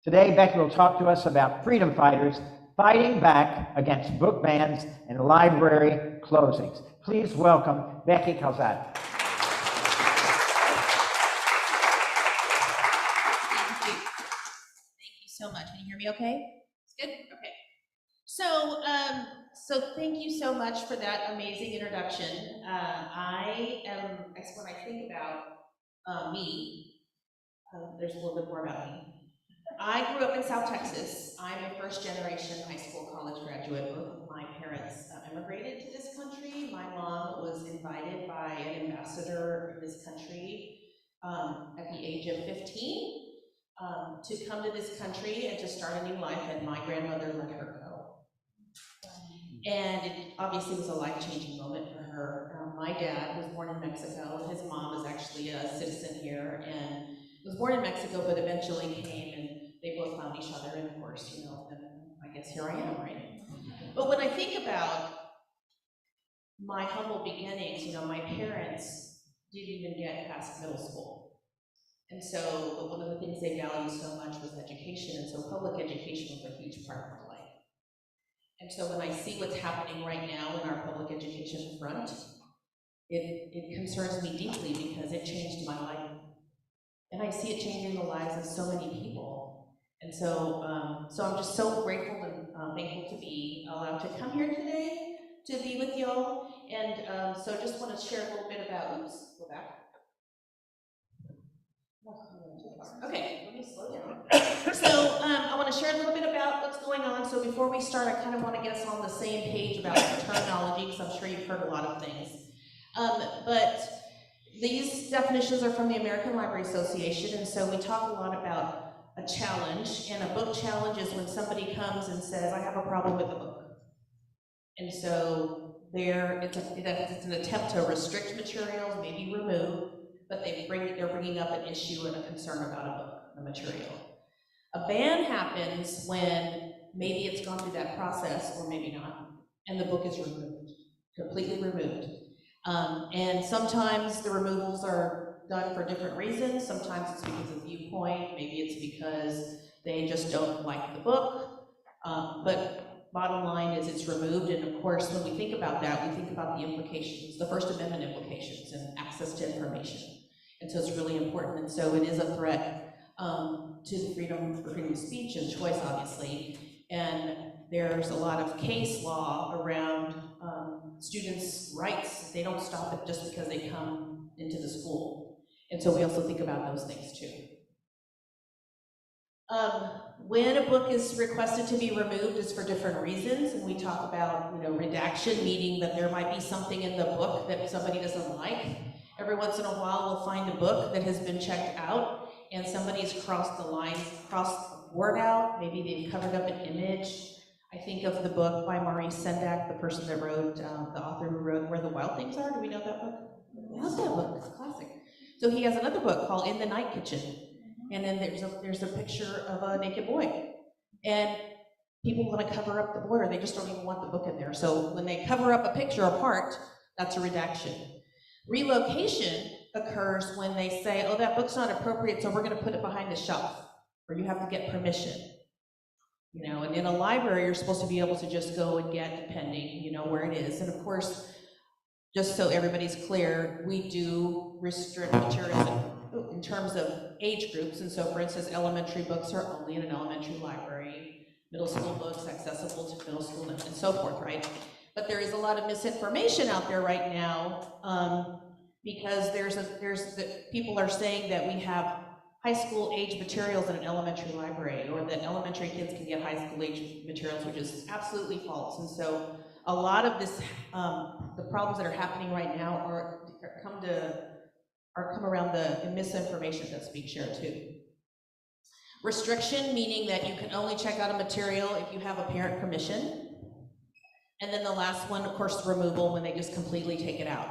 Today, Becky will talk to us about Freedom Fighters Fighting Back Against Book Bans and Library Closings. Please welcome Becky Calzada. Thank you. Thank you so much. Can you hear me okay? It's good? Okay. So, thank you so much for that amazing introduction. When I think about me, there's a little bit more about me. I grew up in South Texas. I'm a first generation high school, college graduate. Both of my parents immigrated to this country. My mom was invited by an ambassador in this country at the age of 15 to come to this country and to start a new life, and my grandmother let her go. And it obviously was a life-changing moment for her. My dad was born in Mexico. His mom is actually a citizen here and was born in Mexico, but eventually came, and they both found each other, and of course, you know, then I guess here I am, right? But when I think about my humble beginnings, you know, my parents didn't even get past middle school. And so, but one of the things they valued so much was education, and so public education was a huge part of my life. And so when I see what's happening right now in our public education front, it concerns me deeply because it changed my life. And I see it changing the lives of so many people. And so, I'm just so grateful and thankful to be allowed to come here today to be with y'all. And so just want to share a little bit about, oops, go back. Okay, let me slow down. So I want to share a little bit about what's going on. So before we start, I kind of want to get us on the same page about the terminology, because I'm sure you've heard a lot of things. But these definitions are from the American Library Association, and so we talk a lot about a challenge, and a book challenge is when somebody comes and says, I have a problem with the book. And so it's an attempt to restrict materials, maybe remove, but they're bringing up an issue and a concern about a book, a material. A ban happens when maybe it's gone through that process, or maybe not, and the book is removed, completely removed. And sometimes the removals are done for different reasons. Sometimes it's because of viewpoint, maybe it's because they just don't like the book, but bottom line is it's removed. And of course, when we think about that, we think about the implications, the First Amendment implications and access to information. And so it's really important. And so it is a threat to the freedom of speech and choice, obviously. And there's a lot of case law around students' rights. They don't stop it just because they come into the school. And so we also think about those things too. When a book is requested to be removed, it's for different reasons, and we talk about, you know, redaction, meaning that there might be something in the book that somebody doesn't like. Every once in a while, we'll find a book that has been checked out, and somebody's crossed the lines, crossed a word out, maybe they've covered up an image. I think of the book by Maurice Sendak, the person that wrote, the author who wrote Where the Wild Things Are. Do we know that book? I love that book, it's a classic. So he has another book called In the Night Kitchen. And then there's a picture of a naked boy. And people want to cover up the boy, or they just don't even want the book in there. So when they cover up a picture apart, that's a redaction. Relocation occurs when they say, oh, that book's not appropriate, so we're going to put it behind the shelf, or you have to get permission. You know, and in a library, you're supposed to be able to just go and get, depending, you know, where it is. And of course, just so everybody's clear, we do restrict materials in terms of age groups. And so, for instance, elementary books are only in an elementary library, middle school books accessible to middle school, and so forth, right? But there is a lot of misinformation out there right now because people are saying that we have high school age materials in an elementary library, or that elementary kids can get high school age materials, which is absolutely false. And so a lot of this, the problems that are happening right now come around the misinformation that's being shared too. Restriction, meaning that you can only check out a material if you have a parent permission. And then the last one, of course, removal, when they just completely take it out.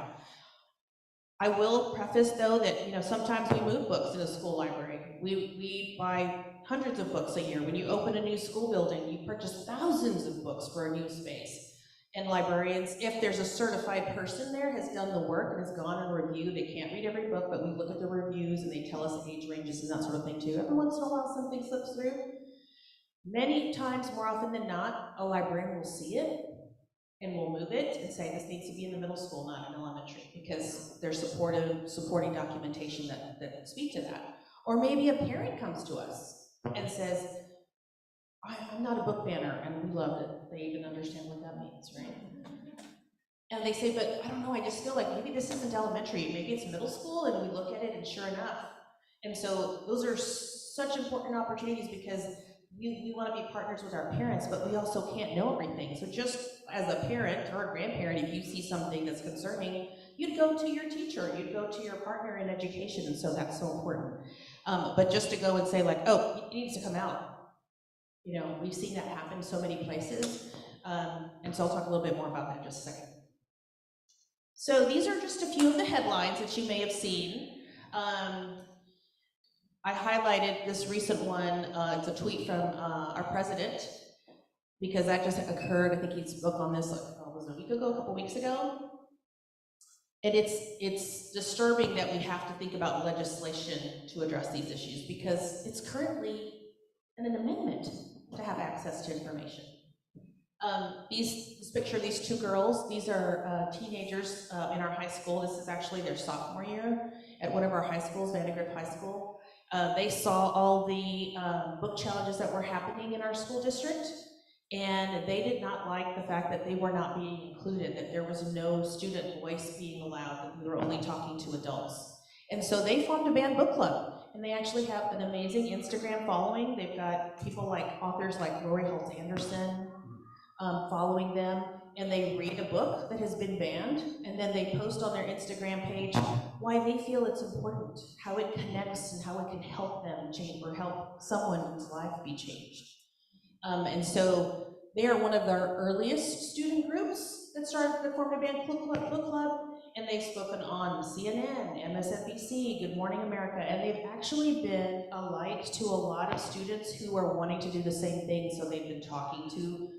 I will preface, though, that, you know, sometimes we move books in a school library. We buy hundreds of books a year. When you open a new school building, you purchase thousands of books for a new space. And librarians, if there's a certified person there, has done the work and has gone and reviewed. They can't read every book, but we look at the reviews and they tell us age ranges and that sort of thing too. Every once in a while, something slips through. Many times, more often than not, a librarian will see it and will move it and say, this needs to be in the middle school, not in elementary, because there's supporting documentation that speak to that. Or maybe a parent comes to us and says, I'm not a book banner, and we loved it. They even understand what that means, right? And they say, but I don't know, I just feel like maybe this isn't elementary, maybe it's middle school, and we look at it, and sure enough. And so those are such important opportunities because we want to be partners with our parents, but we also can't know everything. So just as a parent or a grandparent, if you see something that's concerning, you'd go to your teacher, you'd go to your partner in education, and so that's so important. But just to go and say like, oh, it needs to come out. You know, we've seen that happen so many places. And so I'll talk a little bit more about that in just a second. So these are just a few of the headlines that you may have seen. I highlighted this recent one. It's a tweet from our president, because that just occurred. I think he spoke on this, like, was it a week ago, a couple weeks ago? And it's disturbing that we have to think about legislation to address these issues, because it's currently an amendment to have access to information. This picture, these two girls, these are teenagers in our high school. This is actually their sophomore year at one of our high schools, Vandergrift High School. They saw all the book challenges that were happening in our school district, and they did not like the fact that they were not being included, that there was no student voice being allowed, that we were only talking to adults. And so they formed a banned book club, and they actually have an amazing Instagram following. They've got people like authors like Rory Holt Anderson following them, and they read a book that has been banned, and then they post on their Instagram page why they feel it's important, how it connects and how it can help them change or help someone's life be changed. And so they are one of our earliest student groups that formed a banned book club, and they've spoken on CNN, MSNBC, Good Morning America, and they've actually been a light to a lot of students who are wanting to do the same thing. So they've been talking to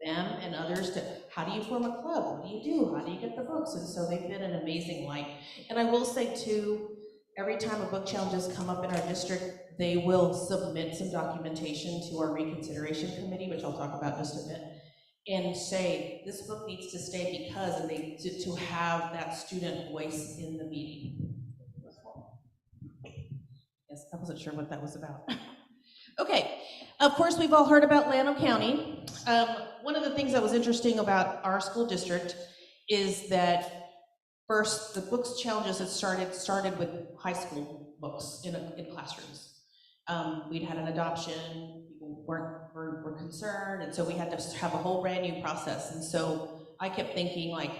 them and others to, how do you form a club? What do you do? How do you get the books? And so they've been an amazing light. And I will say too, every time a book challenge has come up in our district, they will submit some documentation to our reconsideration committee, which I'll talk about in just a bit, and say, this book needs to stay because, and they to have that student voice in the meeting. Yes, I wasn't sure what that was about. Okay, of course, we've all heard about Llano County. One of the things that was interesting about our school district is that first, the books challenges that started with high school books in classrooms. We'd had an adoption, people were concerned, and so we had to have a whole brand new process. And so I kept thinking, like,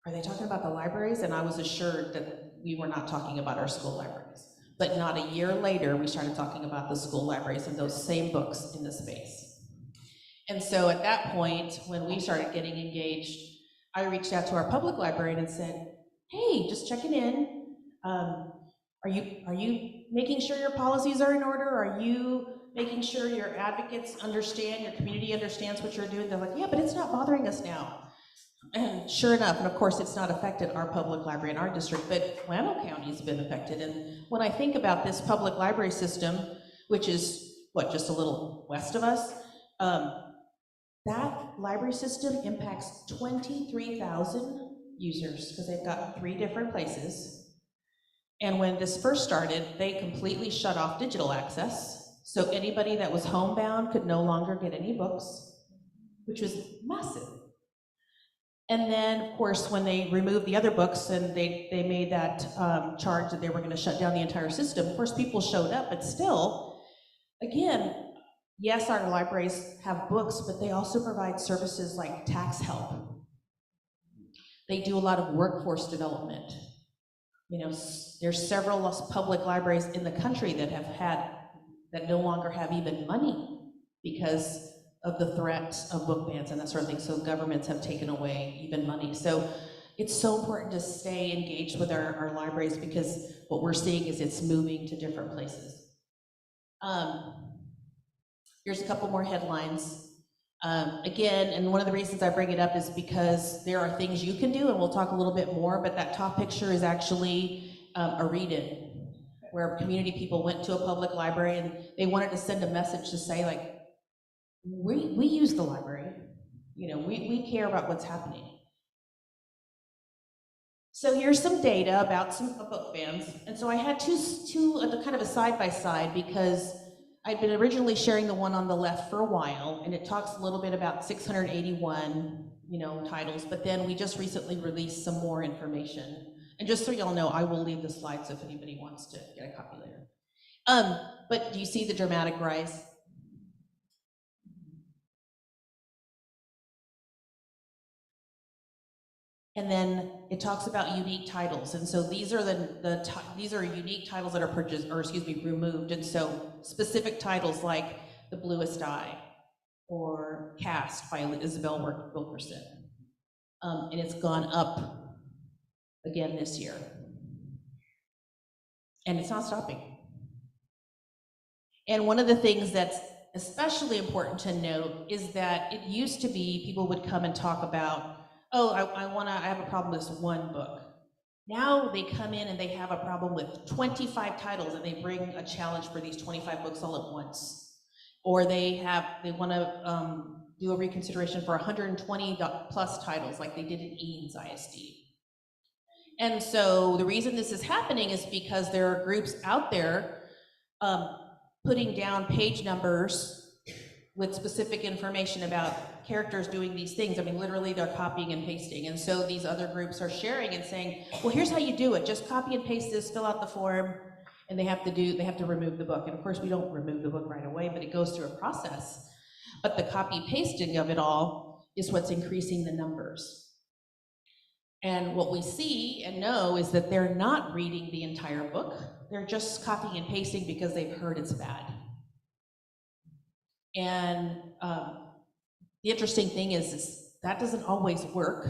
are they talking about the libraries? And I was assured that we were not talking about our school libraries. But not a year later, we started talking about the school libraries and those same books in the space. And so at that point, when we started getting engaged, I reached out to our public librarian and said, hey, just checking in. Are you making sure your policies are in order? Are you making sure your advocates understand, your community understands what you're doing? They're like, yeah, but it's not bothering us now. And sure enough, and of course it's not affected our public library in our district, but Llano County's been affected. And when I think about this public library system, which is, what, just a little west of us, that library system impacts 23,000 users because they've got 3 different places. And when this first started, they completely shut off digital access. So anybody that was homebound could no longer get any books, which was massive. And then, of course, when they removed the other books and they made that charge that they were going to shut down the entire system, of course, people showed up, but still, again, yes, our libraries have books, but they also provide services like tax help. They do a lot of workforce development. You know, there's several public libraries in the country that no longer have even money because of the threat of book bans and that sort of thing. So governments have taken away even money. So it's so important to stay engaged with our libraries because what we're seeing is it's moving to different places. Here's a couple more headlines. Again, and one of the reasons I bring it up is because there are things you can do, and we'll talk a little bit more, but that top picture is actually a read-in. where community people went to a public library and they wanted to send a message to say like, we use the library, you know, we care about what's happening. So here's some data about some book bans. And so I had two kind of a side-by-side because I'd been originally sharing the one on the left for a while, and it talks a little bit about 681, you know, titles, but then we just recently released some more information. And just so y'all know, I will leave the slides if anybody wants to get a copy later. But do you see the dramatic rise? And then it talks about unique titles, and so these are these are unique titles that are purchased, or excuse me, removed. And so specific titles like The Bluest Eye or Cast by Isabel Wilkerson, and it's gone up again this year, and it's not stopping. And one of the things that's especially important to note is that it used to be people would come and talk about, oh, I have a problem with this one book. Now they come in and they have a problem with 25 titles and they bring a challenge for these 25 books all at once. Or they want to do a reconsideration for 120 plus titles like they did in Eanes ISD. And so the reason this is happening is because there are groups out there putting down page numbers with specific information about characters doing these things. I mean, literally they're copying and pasting. And so these other groups are sharing and saying, well, here's how you do it. Just copy and paste this, fill out the form, and they have to remove the book. And of course we don't remove the book right away, but it goes through a process. But the copy pasting of it all is what's increasing the numbers. And what we see and know is that they're not reading the entire book. They're just copying and pasting because they've heard it's bad. And the interesting thing is that doesn't always work,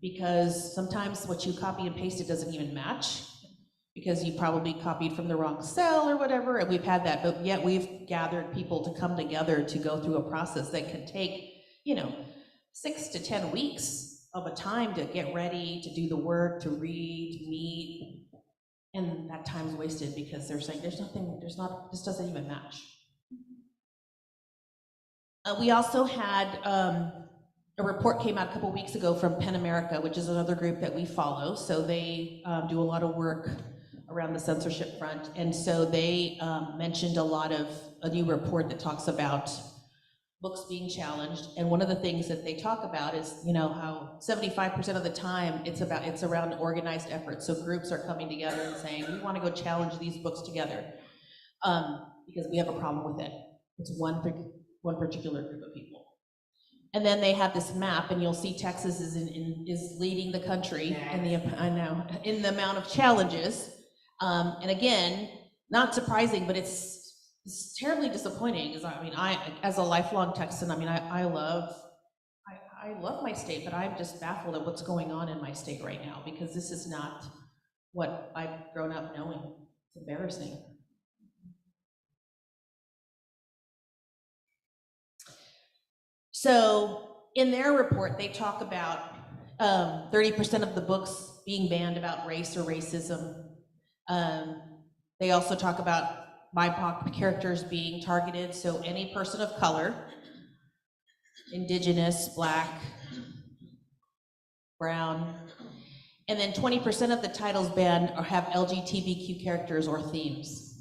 because sometimes what you copy and paste, it doesn't even match, because you probably copied from the wrong cell or whatever, and we've had that, but yet we've gathered people to come together to go through a process that can take, 6 to 10 weeks of a time to get ready, to do the work, to read, to meet, and that time's wasted because they're saying this doesn't even match. We also had a report came out a couple weeks ago from PEN America, which is another group that we follow. So they do a lot of work around the censorship front. And so they mentioned a new report that talks about books being challenged. And one of the things that they talk about is, how 75% of the time it's around organized efforts. So groups are coming together and saying, we want to go challenge these books together because we have a problem with it. It's one particular group of people. And then they have this map, and you'll see Texas is leading the country in the amount of challenges. And again, not surprising, but it's terribly disappointing. Because I as a lifelong Texan, I love my state, but I'm just baffled at what's going on in my state right now, because this is not what I've grown up knowing. It's embarrassing. So in their report, they talk about 30% of the books being banned about race or racism. They also talk about BIPOC characters being targeted, so any person of color, Indigenous, Black, Brown, and then 20% of the titles banned have LGBTQ characters or themes.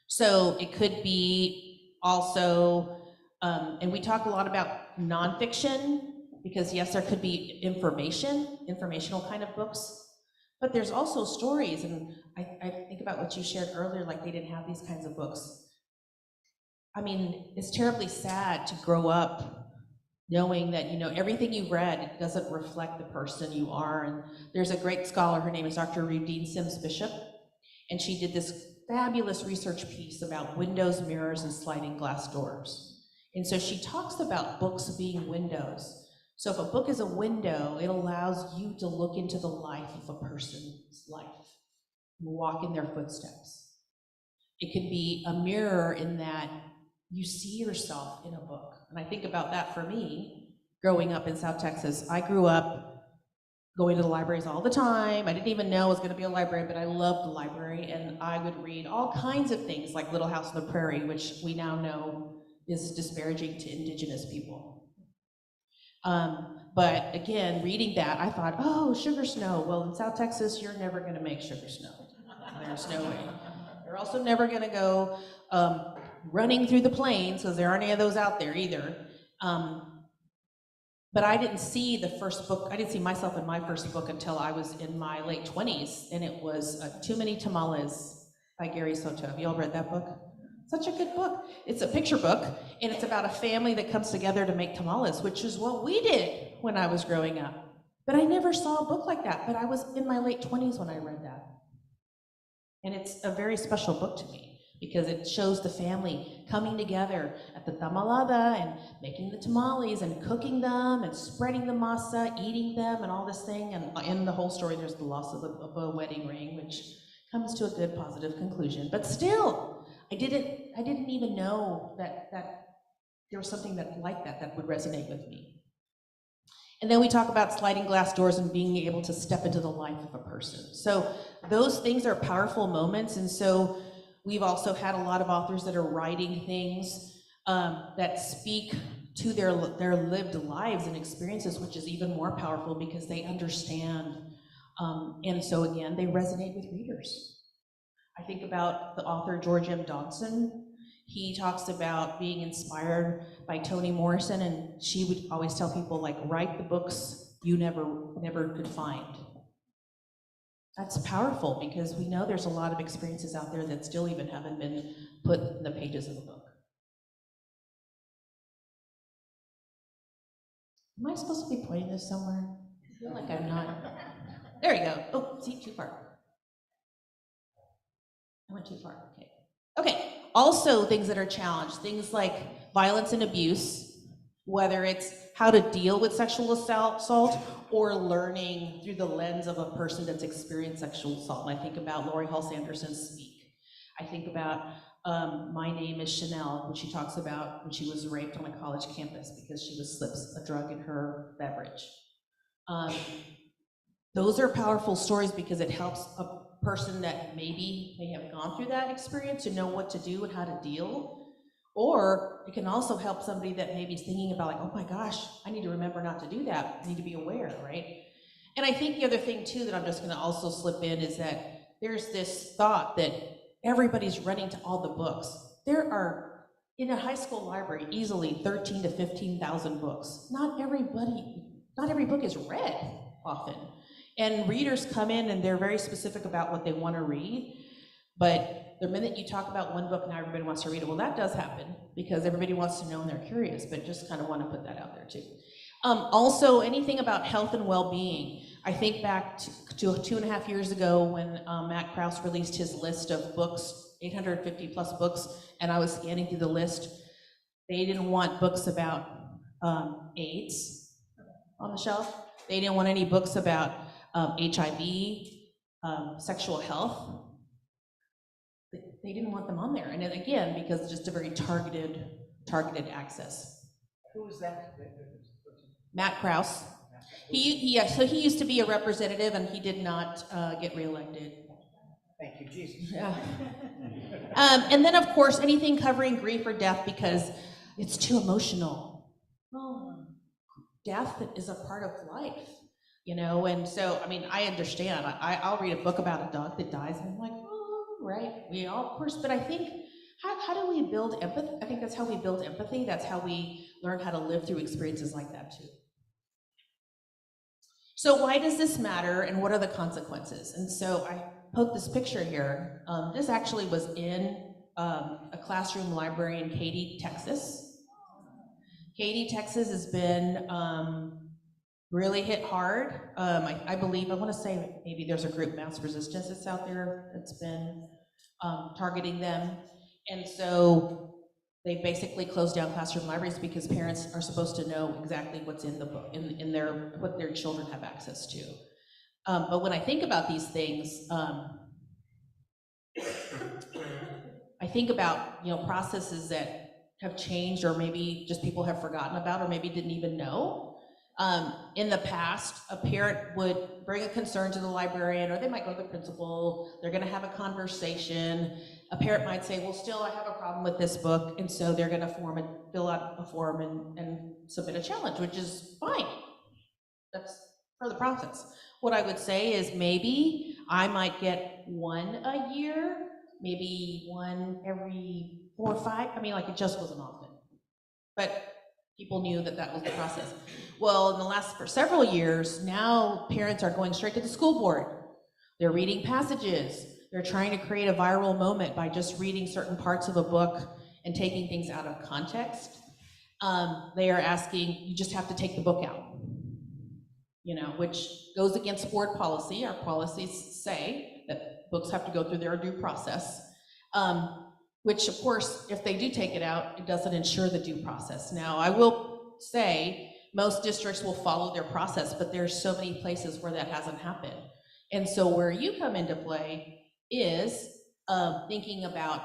So it could be also, and we talk a lot about nonfiction, because yes, there could be informational kind of books, but there's also stories. And I think about what you shared earlier, like they didn't have these kinds of books. It's terribly sad to grow up knowing that, everything you read doesn't reflect the person you are. And there's a great scholar, her name is Dr. Rudine Sims Bishop, and she did this fabulous research piece about windows, mirrors, and sliding glass doors. And so she talks about books being windows. So if a book is a window, it allows you to look into the life of a person's life and walk in their footsteps. It could be a mirror in that you see yourself in a book. And I think about that for me, growing up in South Texas. I grew up going to the libraries all the time. I didn't even know I was gonna be a librarian, but I loved the library, and I would read all kinds of things like Little House on the Prairie, which we now know is disparaging to Indigenous people. But again, reading that, I thought, oh, sugar snow. Well, in South Texas, you're never gonna make sugar snow. There's no way. You're also never gonna go running through the plains, because there aren't any of those out there either. But I didn't see the first book, I didn't see myself in my first book until I was in my late 20s, and it was Too Many Tamales by Gary Soto. Have you all read that book? Such a good book. It's a picture book, and it's about a family that comes together to make tamales, which is what we did when I was growing up. But I never saw a book like that, but I was in my late 20s when I read that. And it's a very special book to me, because it shows the family coming together at the tamalada and making the tamales and cooking them and spreading the masa, eating them and all this thing. And in the whole story, there's the loss of a wedding ring, which comes to a good positive conclusion. But still, I didn't even know that there was something like that would resonate with me. And then we talk about sliding glass doors and being able to step into the life of a person. So those things are powerful moments. And so we've also had a lot of authors that are writing things that speak to their lived lives and experiences, which is even more powerful because they understand. And so again, they resonate with readers. I think about the author George M. Dodson. He talks about being inspired by Toni Morrison, and she would always tell people, like, write the books you never could find. That's powerful, because we know there's a lot of experiences out there that still even haven't been put in the pages of the book. Am I supposed to be pointing this somewhere? I feel like I'm not. There you go. Oh, see, too far. I went too far, okay. Okay, also things that are challenged, things like violence and abuse, whether it's how to deal with sexual assault or learning through the lens of a person that's experienced sexual assault. And I think about Lori Hall Sanderson's Speak. I think about My Name is Chanel, when she talks about when she was raped on a college campus because she was slipped a drug in her beverage. Those are powerful stories because it helps a person that maybe may have gone through that experience to know what to do and how to deal. Or it can also help somebody that maybe is thinking about, like, oh my gosh, I need to remember not to do that. I need to be aware, right? And I think the other thing too that I'm just gonna also slip in is that there's this thought that everybody's running to all the books. There are, in a high school library, easily 13 to 15,000 books. Not every book is read often. And readers come in and they're very specific about what they want to read, but the minute you talk about one book, now everybody wants to read it. Well, that does happen because everybody wants to know and they're curious, but just kind of want to put that out there too. Also, anything about health and well-being. I think back to 2.5 years ago when Matt Krause released his list of books, 850 plus books, and I was scanning through the list. They didn't want books about AIDS on the shelf. They didn't want any books about HIV, sexual health. They didn't want them on there. And then again, because it's just a very targeted access. Who was that? Matt Krause. He used to be a representative and he did not get reelected. Thank you, Jesus. Yeah. And then of course, anything covering grief or death because it's too emotional. Well, death is a part of life. You know, and so, I mean, I understand. I'll read a book about a dog that dies, and I'm like, oh, right, we all, of course, but I think, how do we build empathy? I think that's how we build empathy. That's how we learn how to live through experiences like that, too. So why does this matter, and what are the consequences? And so I put this picture here. This actually was in a classroom library in Katy, Texas. Katy, Texas has been really hit hard. I believe, I want to say maybe there's a group, Mass Resistance, that's out there that's been targeting them. And so they basically closed down classroom libraries because parents are supposed to know exactly what's in the book, in their, what their children have access to. But when I think about these things, I think about, you know, processes that have changed or maybe just people have forgotten about or maybe didn't even know. In the past, a parent would bring a concern to the librarian, or they might go to the principal, they're gonna have a conversation. A parent might say, well, still, I have a problem with this book, and so they're gonna fill out a form and submit a challenge, which is fine. That's for the process. What I would say is maybe I might get one a year, maybe one every 4 or 5. I mean, like, it just wasn't often. But people knew that that was the process. Well, for several years, now parents are going straight to the school board. They're reading passages. They're trying to create a viral moment by just reading certain parts of a book and taking things out of context. They are asking, you just have to take the book out, which goes against board policy. Our policies say that books have to go through their due process. Which, of course, if they do take it out, it doesn't ensure the due process. Now, I will say most districts will follow their process, but there's so many places where that hasn't happened. And so where you come into play is thinking about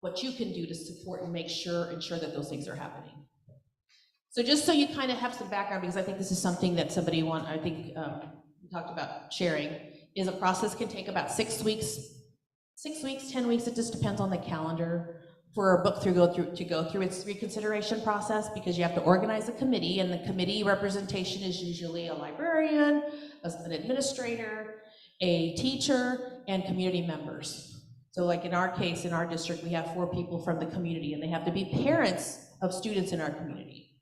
what you can do to support and ensure that those things are happening. So just so you kind of have some background, because I think this is something that somebody we talked about sharing, is a process can take about 6 weeks. 6 weeks, 10 weeks, it just depends on the calendar for a book to go through its reconsideration process, because you have to organize a committee, and the committee representation is usually a librarian, an administrator, a teacher, and community members. So like in our case, in our district, we have 4 people from the community, and they have to be parents of students in our community.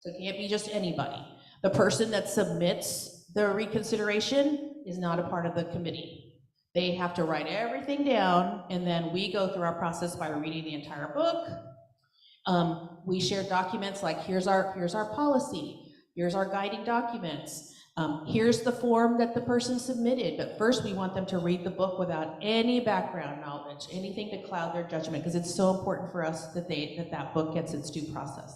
So it can't be just anybody. The person that submits the reconsideration is not a part of the committee. They have to write everything down, and then we go through our process by reading the entire book. We share documents like, here's our policy, here's our guiding documents, here's the form that the person submitted, but first we want them to read the book without any background knowledge, anything to cloud their judgment, because it's so important for us that that book gets its due process.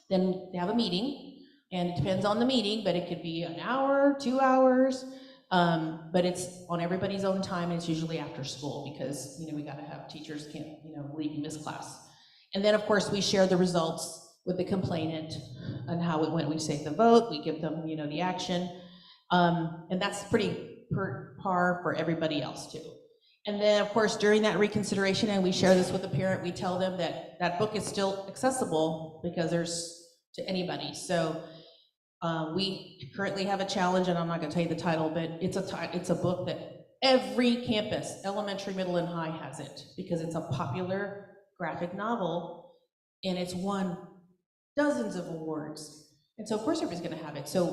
Then they have a meeting, and it depends on the meeting, but it could be an hour, 2 hours, but it's on everybody's own time, and it's usually after school, because we got to have teachers can't leave and miss class. And then of course we share the results with the complainant and how it went. We say the vote, we give them the action, and that's pretty par for everybody else too. And then of course during that reconsideration, and we share this with the parent, we tell them that that book is still accessible because there's to anybody. So we currently have a challenge, and I'm not going to tell you the title, but it's a book that every campus, elementary, middle, and high has it, because it's a popular graphic novel, and it's won dozens of awards. And so of course everybody's going to have it. So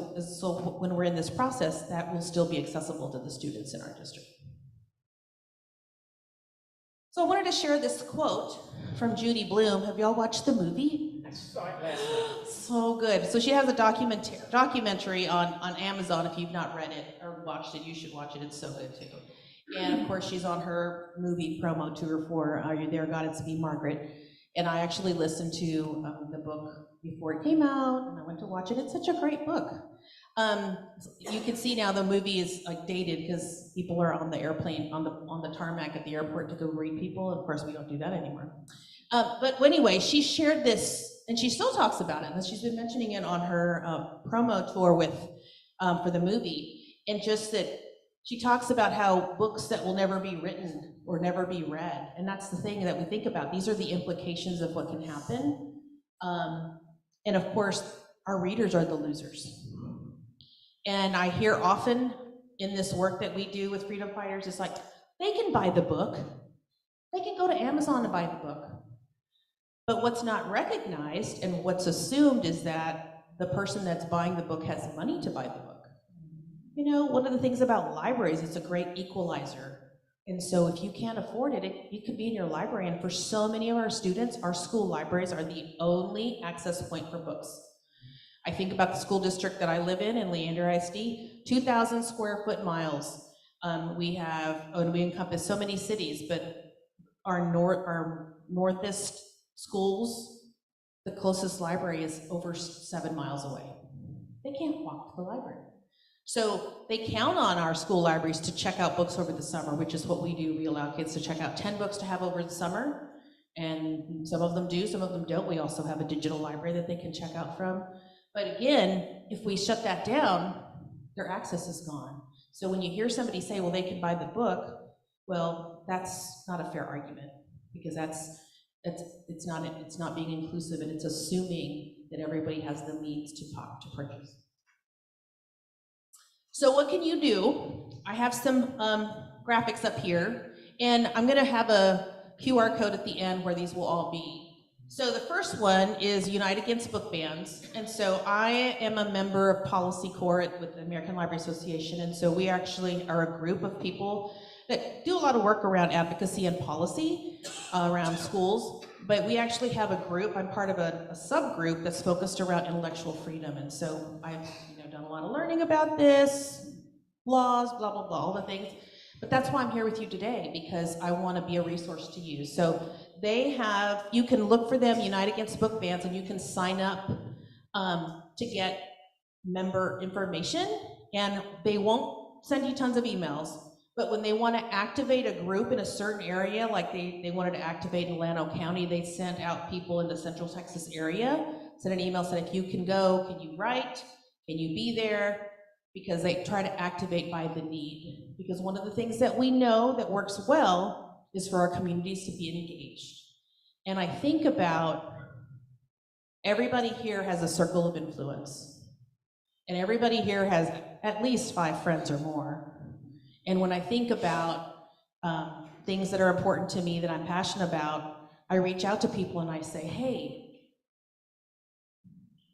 when we're in this process, that will still be accessible to the students in our district. So I wanted to share this quote from Judy Blume. Have y'all watched the movie? I saw it last night. So good. So she has a documentary on Amazon. If you've not read it or watched it, you should watch it. It's so good too. And of course, she's on her movie promo tour for Are You There, God? It's Me, Margaret. And I actually listened to the book before it came out, and I went to watch it. It's such a great book. You can see now the movie is like dated because people are on the airplane, on the tarmac at the airport to go read people. Of course, we don't do that anymore. But anyway, she shared this, and she still talks about it, and she's been mentioning it on her promo tour for the movie, and just that she talks about how books that will never be written or never be read, and that's the thing that we think about. These are the implications of what can happen, and of course, our readers are the losers. And I hear often in this work that we do with freedom fighters, it's like, they can buy the book. They can go to Amazon and buy the book. But what's not recognized and what's assumed is that the person that's buying the book has money to buy the book. One of the things about libraries, it's a great equalizer. And so if you can't afford it, you could be in your library. And for so many of our students, our school libraries are the only access point for books. I think about the school district that I live in Leander ISD, 2,000 square foot miles. We encompass so many cities, but our northest schools, the closest library is over 7 miles away. They can't walk to the library. So they count on our school libraries to check out books over the summer, which is what we do. We allow kids to check out 10 books to have over the summer, and some of them do, some of them don't. We also have a digital library that they can check out from. But again, if we shut that down, their access is gone. So when you hear somebody say, well, they can buy the book, well, that's not a fair argument, because it's not being inclusive, and it's assuming that everybody has the means to purchase. So what can you do? I have some graphics up here, and I'm gonna have a QR code at the end where these will all be. So the first one is Unite Against Book Bans. And so I am a member of Policy Corps with the American Library Association. And so we actually are a group of people that do a lot of work around advocacy and policy around schools. But we actually have a group, I'm part of a subgroup that's focused around intellectual freedom. And so I've done a lot of learning about this, laws, blah, blah, blah, all the things. But that's why I'm here with you today, because I want to be a resource to you. So you can look for them, Unite Against Book Bans, and you can sign up to get member information, and they won't send you tons of emails. But when they want to activate a group in a certain area, like they wanted to activate in Llano County, they sent out people in the Central Texas area, sent an email, said, if you can go, can you write? Can you be there? Because they try to activate by the need. Because one of the things that we know that works well is for our communities to be engaged. And I think about everybody here has a circle of influence. And everybody here has at least 5 friends or more. And when I think about things that are important to me, that I'm passionate about, I reach out to people and I say, hey,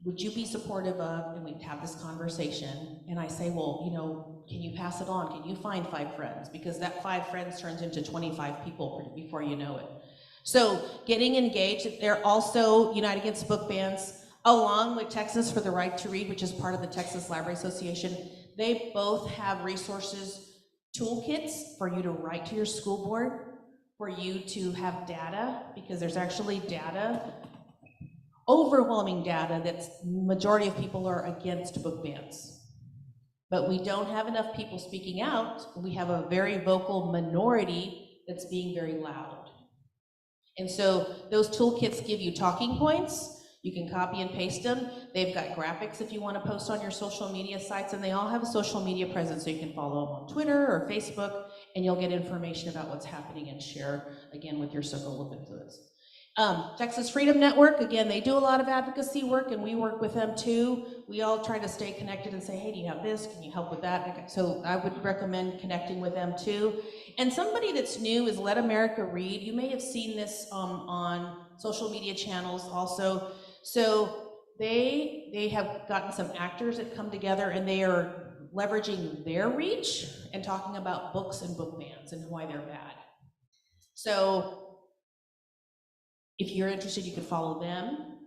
would you be supportive of, and we have this conversation, and I say, well, can you pass it on? Can you find 5 friends? Because that 5 friends turns into 25 people before you know it. So getting engaged, they're also Unite Against Book Bans, along with Texas for the Right to Read, which is part of the Texas Library Association. They both have resources, toolkits for you to write to your school board, for you to have data, because there's actually data, overwhelming data, that majority of people are against book bans. But we don't have enough people speaking out. We have a very vocal minority that's being very loud. And so those toolkits give you talking points. You can copy and paste them. They've got graphics if you want to post on your social media sites, and they all have a social media presence, so you can follow them on Twitter or Facebook, and you'll get information about what's happening and share, again, with your circle of influence. Texas Freedom Network, again, they do a lot of advocacy work, and we work with them too. We all try to stay connected and say, hey, do you have this? Can you help with that? So I would recommend connecting with them too. And somebody that's new is Let America Read. You may have seen this on social media channels also. So they have gotten some actors that come together, and they are leveraging their reach and talking about books and book bans and why they're bad. So if you're interested, you can follow them.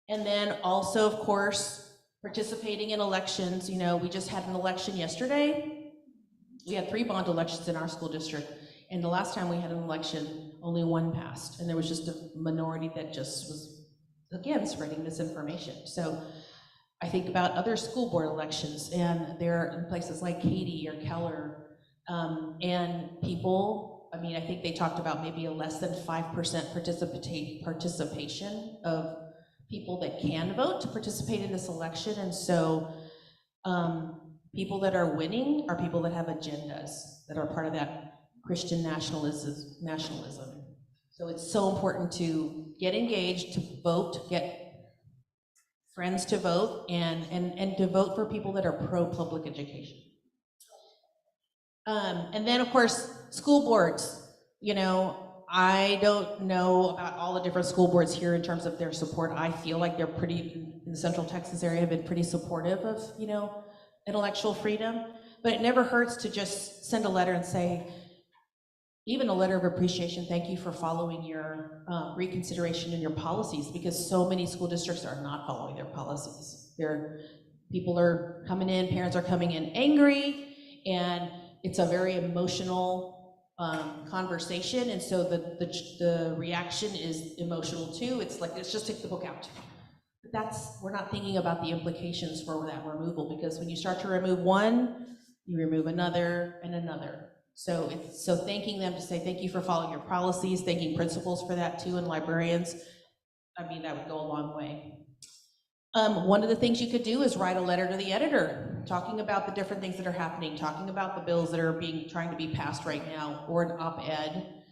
And then also, of course, participating in elections. We just had an election yesterday. We had 3 bond elections in our school district. And the last time we had an election, only 1 passed. And there was just a minority that just was, again, spreading misinformation. So I think about other school board elections, and they're in places like Katy or Keller, and people, I think they talked about maybe a less than 5% participation of people that can vote to participate in this election. And so people that are winning are people that have agendas, that are part of that Christian nationalism. So it's so important to get engaged, to vote, get friends to vote, and to vote for people that are pro-public education. And then, of course, school boards. I don't know about all the different school boards here in terms of their support. I feel like they're in the Central Texas area, have been pretty supportive of, intellectual freedom. But it never hurts to just send a letter and say, even a letter of appreciation, thank you for following your reconsideration in your policies, because so many school districts are not following their policies. People are coming in, parents are coming in angry, and it's a very emotional conversation, and so the reaction is emotional too. It's like, let's just take the book out. But we're not thinking about the implications for that removal, because when you start to remove one, you remove another and another. So thanking them to say thank you for following your policies, thanking principals for that too, and librarians. I mean, that would go a long way. One of the things you could do is write a letter to the editor, talking about the different things that are happening, talking about the bills that are trying to be passed right now, or an op-ed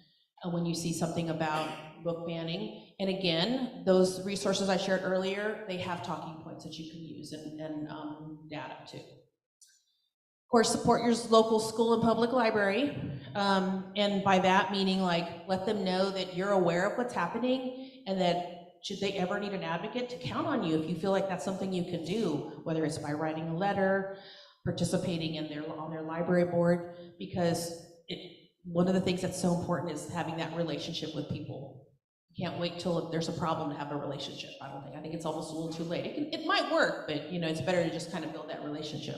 when you see something about book banning. And again, those resources I shared earlier, they have talking points that you can use and data too. Of course, support your local school and public library. And by that meaning, like, let them know that you're aware of what's happening and that should they ever need an advocate, to count on you if you feel like that's something you can do, whether it's by writing a letter, participating on their library board, because one of the things that's so important is having that relationship with people. You can't wait till there's a problem to have a relationship, I don't think. I think it's almost a little too late. It might work, but it's better to just kind of build that relationship.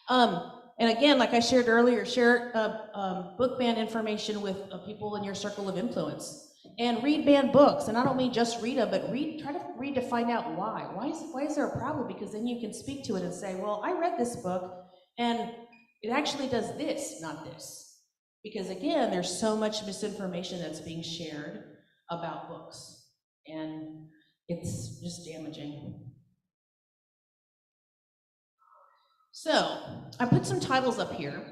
And again, like I shared earlier, share book ban information with people in your circle of influence. And read banned books, and I don't mean just read them, but try to read to find out why. Why is there a problem? Because then you can speak to it and say, well, I read this book, and it actually does this, not this. Because again, there's so much misinformation that's being shared about books, and it's just damaging. So, I put some titles up here.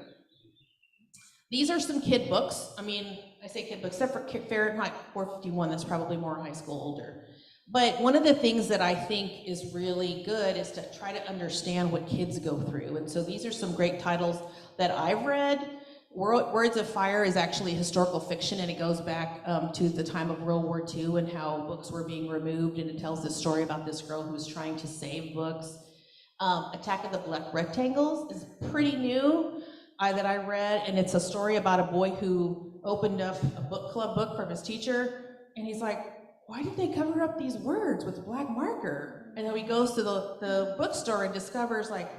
These are some kid books. I mean, I say kid books, except for Fahrenheit 451, that's probably more high school older. But one of the things that I think is really good is to try to understand what kids go through. And so these are some great titles that I've read. Words of Fire is actually historical fiction, and it goes back to the time of World War II and how books were being removed, and it tells this story about this girl who was trying to save books. Attack of the Black Rectangles is pretty new. That I read, and it's a story about a boy who opened up a book club book from his teacher, and he's like, why did they cover up these words with black marker? And then he goes to the bookstore and discovers, like,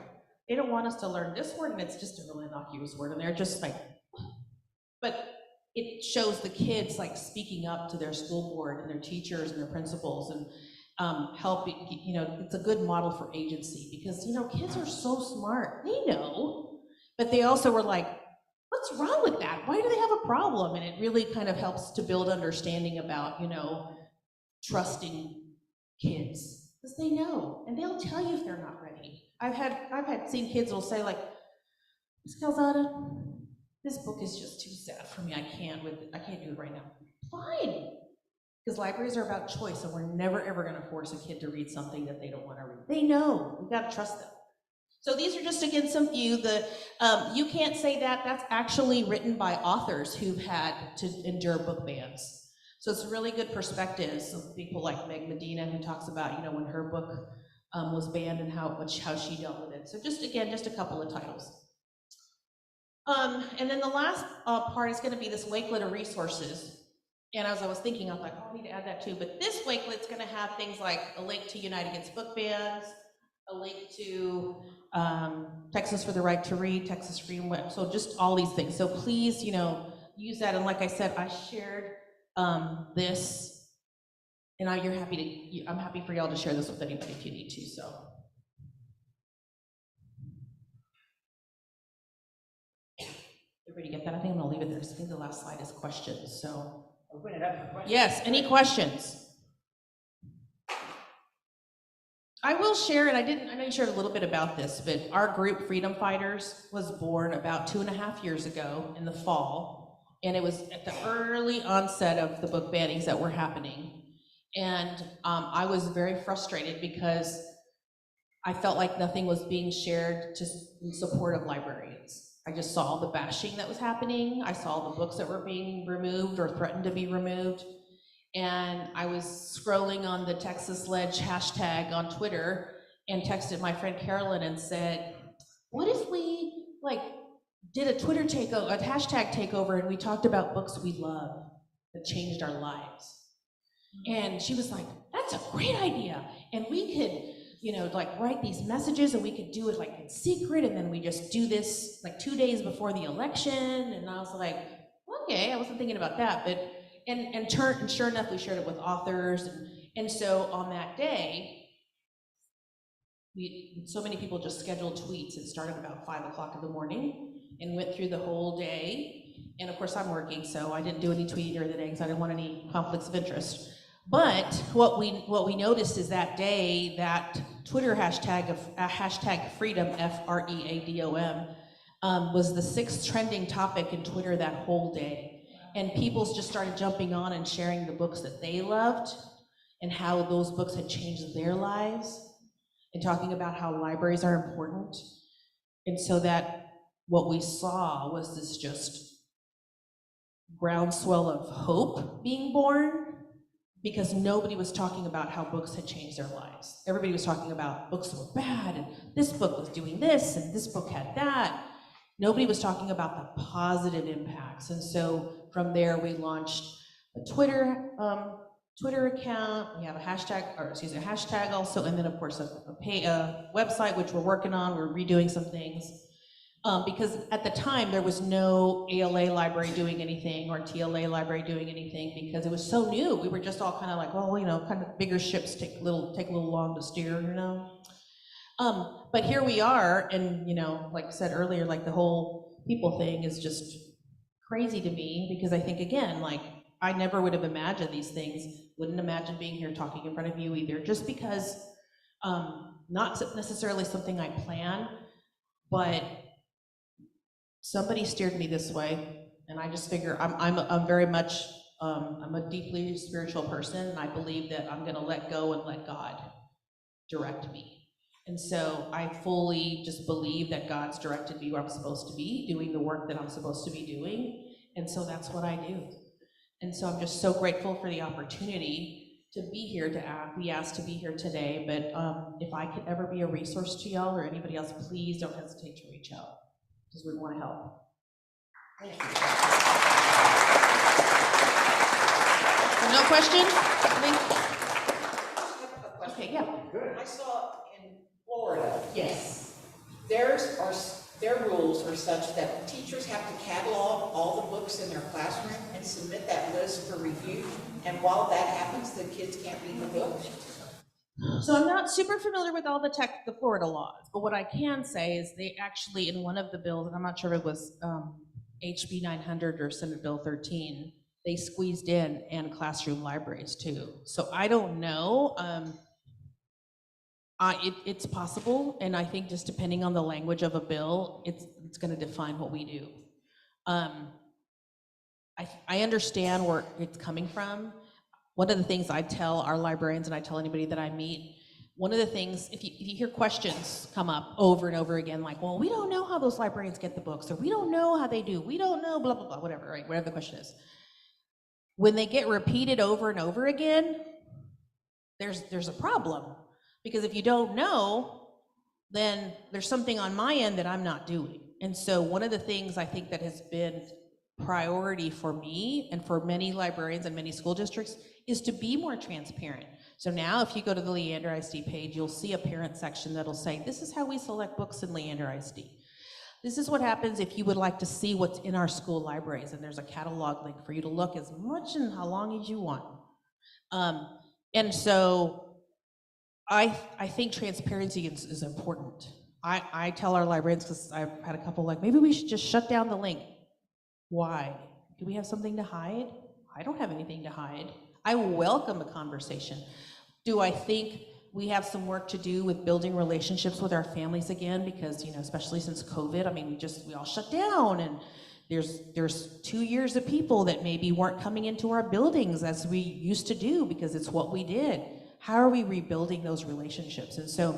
they don't want us to learn this word, and it's just a really innocuous word, and they're just like, but it shows the kids like speaking up to their school board and their teachers and their principals, and helping, it's a good model for agency, because kids are so smart, they know. But they also were like, what's wrong with that? Why do they have a problem? And it really kind of helps to build understanding about, trusting kids, because they know, and they'll tell you if they're not ready. I've seen kids will say, like, Ms. Calzada, this book is just too sad for me. I can't do it right now. Fine. Because libraries are about choice, and we're never ever going to force a kid to read something that they don't want to read. They know. We've got to trust them. So these are just, again, some few. You Can't Say That, that's actually written by authors who've had to endure book bans. So it's a really good perspective. So people like Meg Medina, who talks about, when her book was banned and how she dealt with it. So just a couple of titles. And then the last part is gonna be this wakelet of resources. And as I was thinking, I was like, I need to add that too. But this wakelet's gonna have things like a link to Unite Against Book Bans, a link to Texas for the Right to Read, Texas Freedom Web, so just all these things. So please, use that. And like I said, I shared this, and I'm happy for y'all to share this with anybody if you need to. So. Everybody get that? I think I'm gonna leave it there. I think the last slide is questions. So. Open it up for questions. Yes. Any questions? I will share, and I know you shared a little bit about this, but our group, Freedom Fighters, was born about 2.5 years ago in the fall, and it was at the early onset of the book bannings that were happening. And I was very frustrated because I felt like nothing was being shared in support of librarians. I just saw the bashing that was happening. I saw the books that were being removed or threatened to be removed. And I was scrolling on the Texas Ledge hashtag on Twitter and texted my friend Carolyn and said, what if we did a Twitter takeover, a hashtag takeover, and we talked about books we love that changed our lives? And she was like, that's a great idea. And we could, write these messages, and we could do it in secret, and then we just do this 2 days before the election. And I was like, okay, I wasn't thinking about that, but And sure enough, we shared it with authors, and so on that day, so many people just scheduled tweets. It started about 5 o'clock in the morning and went through the whole day. And of course, I'm working, so I didn't do any tweeting during the day because I didn't want any conflicts of interest. But what we noticed is that day, that Twitter hashtag freedom, FREADOM, was the 6th trending topic in Twitter that whole day. And people just started jumping on and sharing the books that they loved and how those books had changed their lives, and talking about how libraries are important. And so that what we saw was this just groundswell of hope being born, because nobody was talking about how books had changed their lives. Everybody was talking about books were bad, and this book was doing this, and this book had that. Nobody was talking about the positive impacts. And so from there, we launched a Twitter account. We have a hashtag also, and then of course a website, which we're working on. We're redoing some things. Because at the time, there was no ALA library doing anything or TLA library doing anything, because it was so new. We were just all kind of like, well, you know, kind of bigger ships take a little long to steer, you know? But here we are, and, you know, like I said earlier, like the whole people thing is just crazy to me, because I think, again, like, I never would have imagined these things, wouldn't imagine being here talking in front of you either, just because, not necessarily something I plan, but somebody steered me this way, and I just figure I'm very much, I'm a deeply spiritual person, and I believe that I'm gonna let go and let God direct me. And so I fully just believe that God's directed me where I'm supposed to be, doing the work that I'm supposed to be doing, and so that's what I do. And so I'm just so grateful for the opportunity to be here, to be asked to be here today. But if I could ever be a resource to y'all or anybody else, please don't hesitate to reach out, because we want to help. Thank you. No questions? Okay, Okay, yeah. I saw in Florida, Yes. their rules are such that teachers have to catalog all the books in their classroom and submit that list for review. And while that happens, the kids can't read the book. So I'm not super familiar with all the Florida laws, but what I can say is they actually, in one of the bills, and I'm not sure if it was HB 900 or Senate Bill 13, they squeezed in and classroom libraries too. So I don't know. It's possible, and I think just depending on the language of a bill, it's going to define what we do. I understand where it's coming from. One of the things I tell our librarians, and I tell anybody that I meet, one of the things, if you hear questions come up over and over again, like, well, we don't know how those librarians get the books, or we don't know how they do, we don't know, blah, blah, blah, whatever, right? Whatever the question is. When they get repeated over and over again, there's a problem. Because if you don't know, then there's something on my end that I'm not doing. And so one of the things I think that has been priority for me and for many librarians and many school districts is to be more transparent. So now if you go to the Leander ISD page, you'll see a parent section that'll say, this is how we select books in Leander ISD. This is what happens if you would like to see what's in our school libraries, and there's a catalog link for you to look as much and how long as you want. And so I think transparency is important. I tell our librarians, because I've had a couple like, maybe we should just shut down the link. Why? Do we have something to hide? I don't have anything to hide. I welcome a conversation. Do I think we have some work to do with building relationships with our families again? Because, you know, especially since COVID, I mean, we all shut down, and there's 2 years of people that maybe weren't coming into our buildings as we used to do, because it's what we did. How are we rebuilding those relationships? And so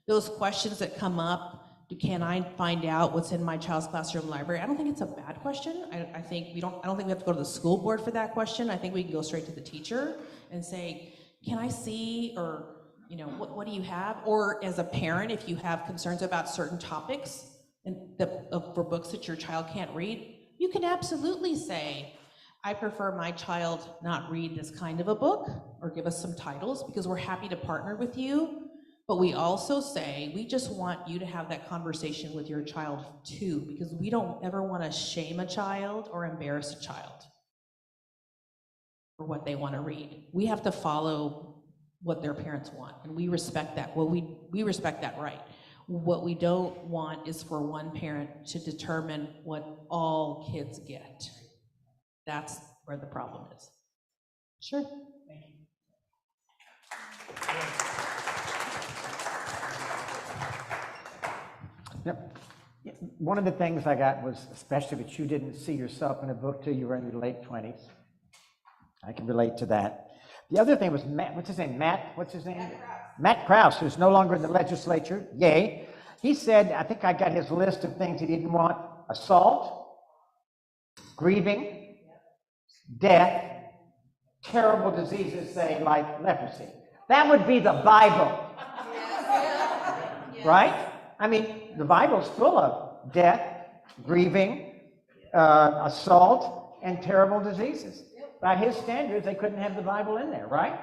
those questions that come up, can I find out what's in my child's classroom library? I don't think it's a bad question. I don't think we have to go to the school board for that question. I think we can go straight to the teacher and say, can I see, or, you know, what do you have? Or as a parent, if you have concerns about certain topics and for books that your child can't read, you can absolutely say, I prefer my child not read this kind of a book, or give us some titles, because we're happy to partner with you. But we also say, we just want you to have that conversation with your child too, because we don't ever want to shame a child or embarrass a child for what they want to read. We have to follow what their parents want, and we respect that. Well, we respect that right. What we don't want is for one parent to determine what all kids get. That's where the problem is. Sure. Yep. One of the things I got was especially that you didn't see yourself in a book till you were in your late 20s. I can relate to that. The other thing was Matt, what's his name? Matt Krause, who's no longer in the legislature. Yay. He said, I think I got his list of things he didn't want: assault, grieving, death, terrible diseases, say, like leprosy. That would be the Bible. Right? I mean, the Bible's full of death, grieving, assault, and terrible diseases. By his standards, they couldn't have the Bible in there, right?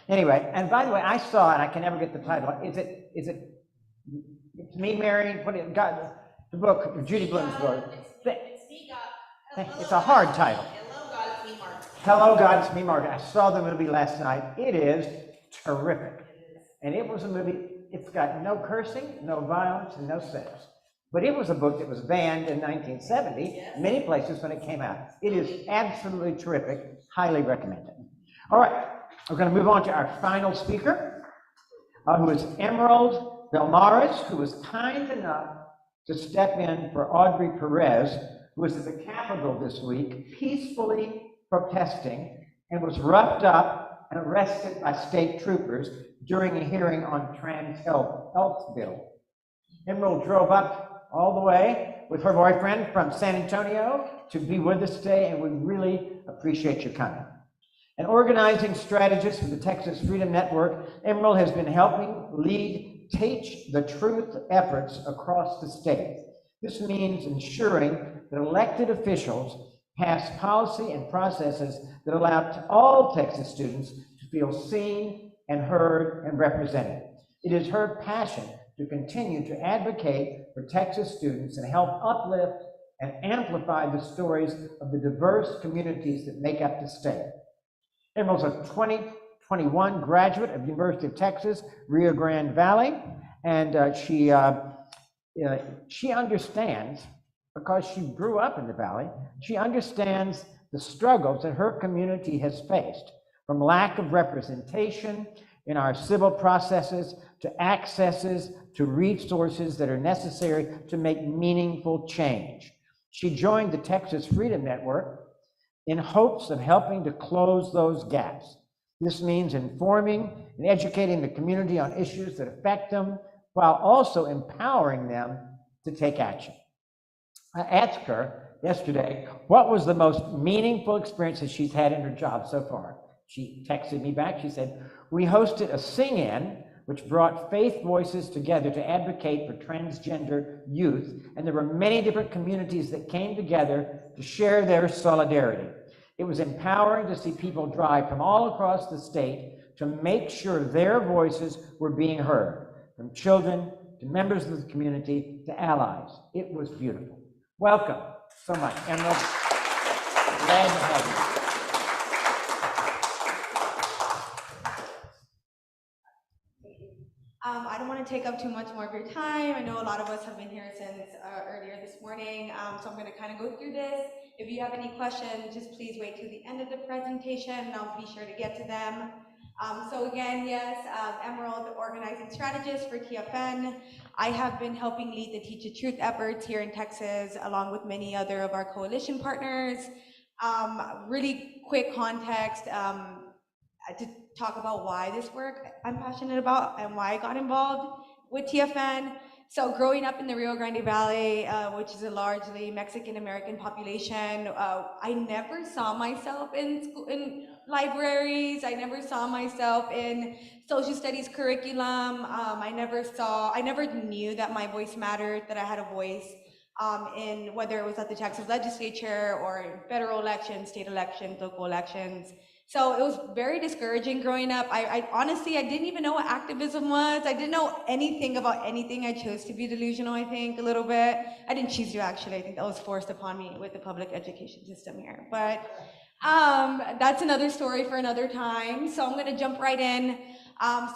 Anyway, and by the way, I saw it. I can never get the title. Is it It's Me, Mary? The book, Judy Blume's book. It's Me, God. It's a hard title. Hello, God, it's me, Mark. Hello, God, it's me, Margaret. I saw the movie last night. It is terrific. And it was a movie, it's got no cursing, no violence, and no sex. But it was a book that was banned in 1970, many places when it came out. It is absolutely terrific. Highly recommend it. All right, we're going to move on to our final speaker, who is Emerald Belmaris, who was kind enough to step in for Audrey Perez, who was at the Capitol this week, peacefully protesting, and was roughed up and arrested by state troopers during a hearing on trans health bill. Emerald drove up all the way with her boyfriend from San Antonio to be with us today, and we really appreciate your coming. An organizing strategist for the Texas Freedom Network, Emerald has been helping lead Teach the Truth efforts across the state. This means ensuring that elected officials pass policy and processes that allow all Texas students to feel seen and heard and represented. It is her passion to continue to advocate for Texas students and help uplift and amplify the stories of the diverse communities that make up the state. Emerald's a 2021 graduate of University of Texas, Rio Grande Valley, and she understands, because she grew up in the Valley, she understands the struggles that her community has faced, from lack of representation in our civil processes to accesses to resources that are necessary to make meaningful change. She joined the Texas Freedom Network in hopes of helping to close those gaps. This means informing and educating the community on issues that affect them, while also empowering them to take action. I asked her yesterday what was the most meaningful experience that she's had in her job so far. She texted me back. She said, "We hosted a sing-in which brought faith voices together to advocate for transgender youth, and there were many different communities that came together to share their solidarity. It was empowering to see people drive from all across the state to make sure their voices were being heard, from children to members of the community to allies. It was beautiful." Welcome so much, Emerald. Glad to have you. I don't want to take up too much more of your time. I know a lot of us have been here since earlier this morning, so I'm going to kind of go through this. If you have any questions, just please wait till the end of the presentation, and I'll be sure to get to them. So again, yes, Emerald, the organizing strategist for TFN. I have been helping lead the Teach the Truth efforts here in Texas, along with many other of our coalition partners. Really quick context, to talk about why this work I'm passionate about and why I got involved with TFN. So growing up in the Rio Grande Valley, which is a largely Mexican-American population, I never saw myself in libraries. I never saw myself in social studies curriculum. I never knew that my voice mattered, that I had a voice in whether it was at the Texas legislature or in federal elections, state elections, local elections. So it was very discouraging growing up. I honestly, I didn't even know what activism was. I didn't know anything about anything. I chose to be delusional, I think, a little bit. I didn't choose to, actually. I think that was forced upon me with the public education system here. But that's another story for another time. So I'm going to jump right in.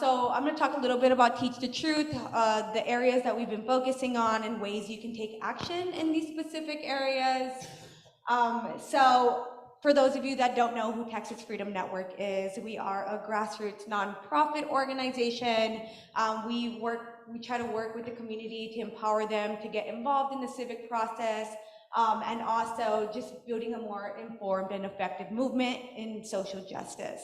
So I'm going to talk a little bit about Teach the Truth, the areas that we've been focusing on and ways you can take action in these specific areas. So for those of you that don't know who Texas Freedom Network is, we are a grassroots nonprofit organization. We try to work with the community to empower them to get involved in the civic process, and also just building a more informed and effective movement in social justice.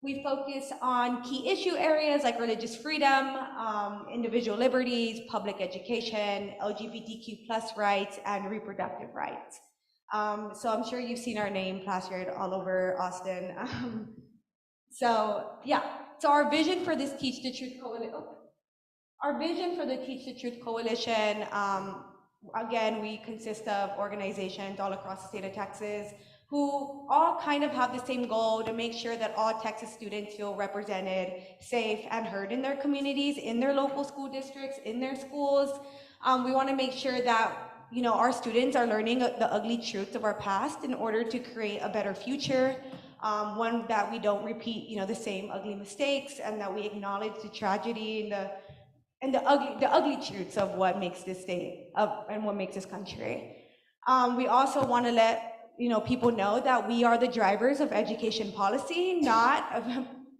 We focus on key issue areas like religious freedom, individual liberties, public education, LGBTQ+ rights, and reproductive rights. So I'm sure you've seen our name plastered all over Austin. So our vision for this Teach the Truth Coalition, again, we consist of organizations all across the state of Texas who all kind of have the same goal to make sure that all Texas students feel represented, safe, and heard in their communities, in their local school districts, in their schools. We want to make sure that our students are learning the ugly truths of our past in order to create a better future, one that we don't repeat, the same ugly mistakes, and that we acknowledge the tragedy and the ugly truths of what makes this state and what makes this country. We also want to let people know that we are the drivers of education policy, not of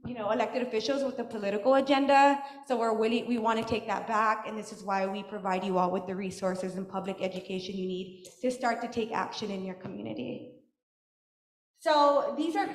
elected officials with a political agenda. So we want to take that back, and this is why we provide you all with the resources and public education you need to start to take action in your community. So these are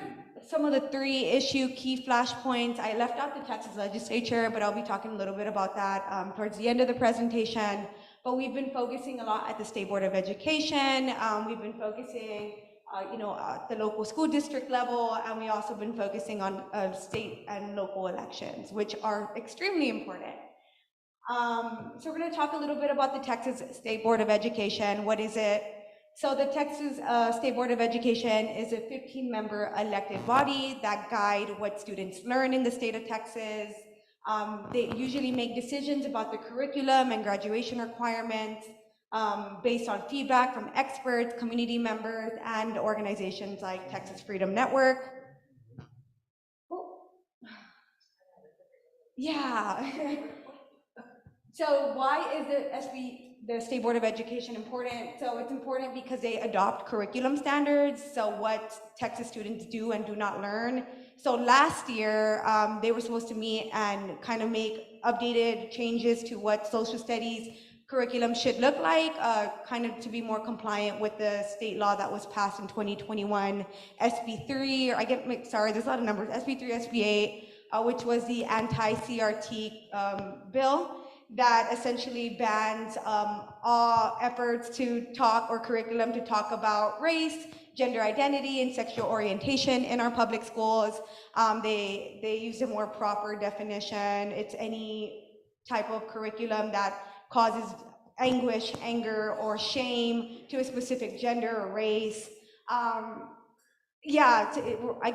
some of the 3-issue key flashpoints. I left out the Texas legislature, but I'll be talking a little bit about that towards the end of the presentation. But we've been focusing a lot at the State Board of Education. We've been focusing at the local school district level, and we also been focusing on state and local elections, which are extremely important. So we're going to talk a little bit about the Texas State Board of Education. What is it? So the Texas State Board of Education is a 15-member elected body that guide what students learn in the state of Texas. They usually make decisions about the curriculum and graduation requirements based on feedback from experts, community members, and organizations like Texas Freedom Network. Yeah. So why is the State Board of Education important? So it's important because they adopt curriculum standards, so what Texas students do and do not learn. So last year, they were supposed to meet and kind of make updated changes to what social studies curriculum should look like, kind of to be more compliant with the state law that was passed in 2021, SB3, there's a lot of numbers, SB3, SB8, which was the anti-CRT bill that essentially bans all efforts to talk or curriculum to talk about race, gender identity, and sexual orientation in our public schools. They use a more proper definition. It's any type of curriculum that causes anguish, anger, or shame to a specific gender or race. I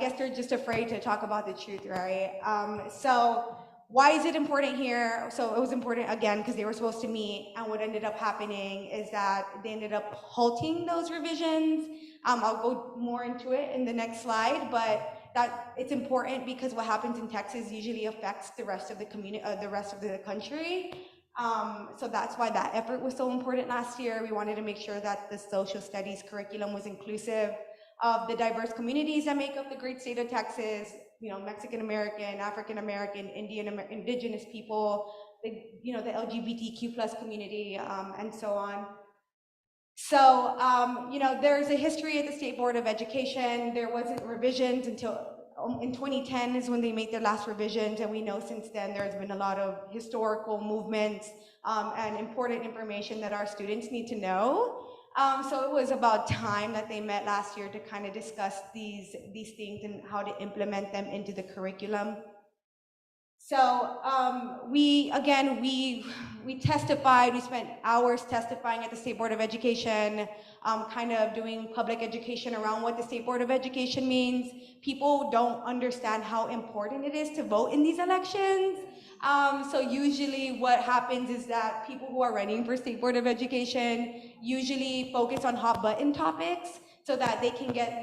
guess they're just afraid to talk about the truth, right? So why is it important here? So it was important, again, because they were supposed to meet, and what ended up happening is that they ended up halting those revisions. I'll go more into it in the next slide, but that it's important because what happens in Texas usually affects the rest of the community, the rest of the country. So that's why that effort was so important last year. We wanted to make sure that the social studies curriculum was inclusive of the diverse communities that make up the great state of Texas, Mexican American, African American, indigenous people, the LGBTQ+ community, and so on. So, there's a history at the State Board of Education. There wasn't revisions until in 2010 is when they made their last revisions, and we know since then there's been a lot of historical movements and important information that our students need to know. So it was about time that they met last year to kind of discuss these things and how to implement them into the curriculum. So we testified, we spent hours testifying at the State Board of Education, kind of doing public education around what the State Board of Education means. People don't understand how important it is to vote in these elections. So usually what happens is that people who are running for State Board of Education usually focus on hot button topics so that they can get,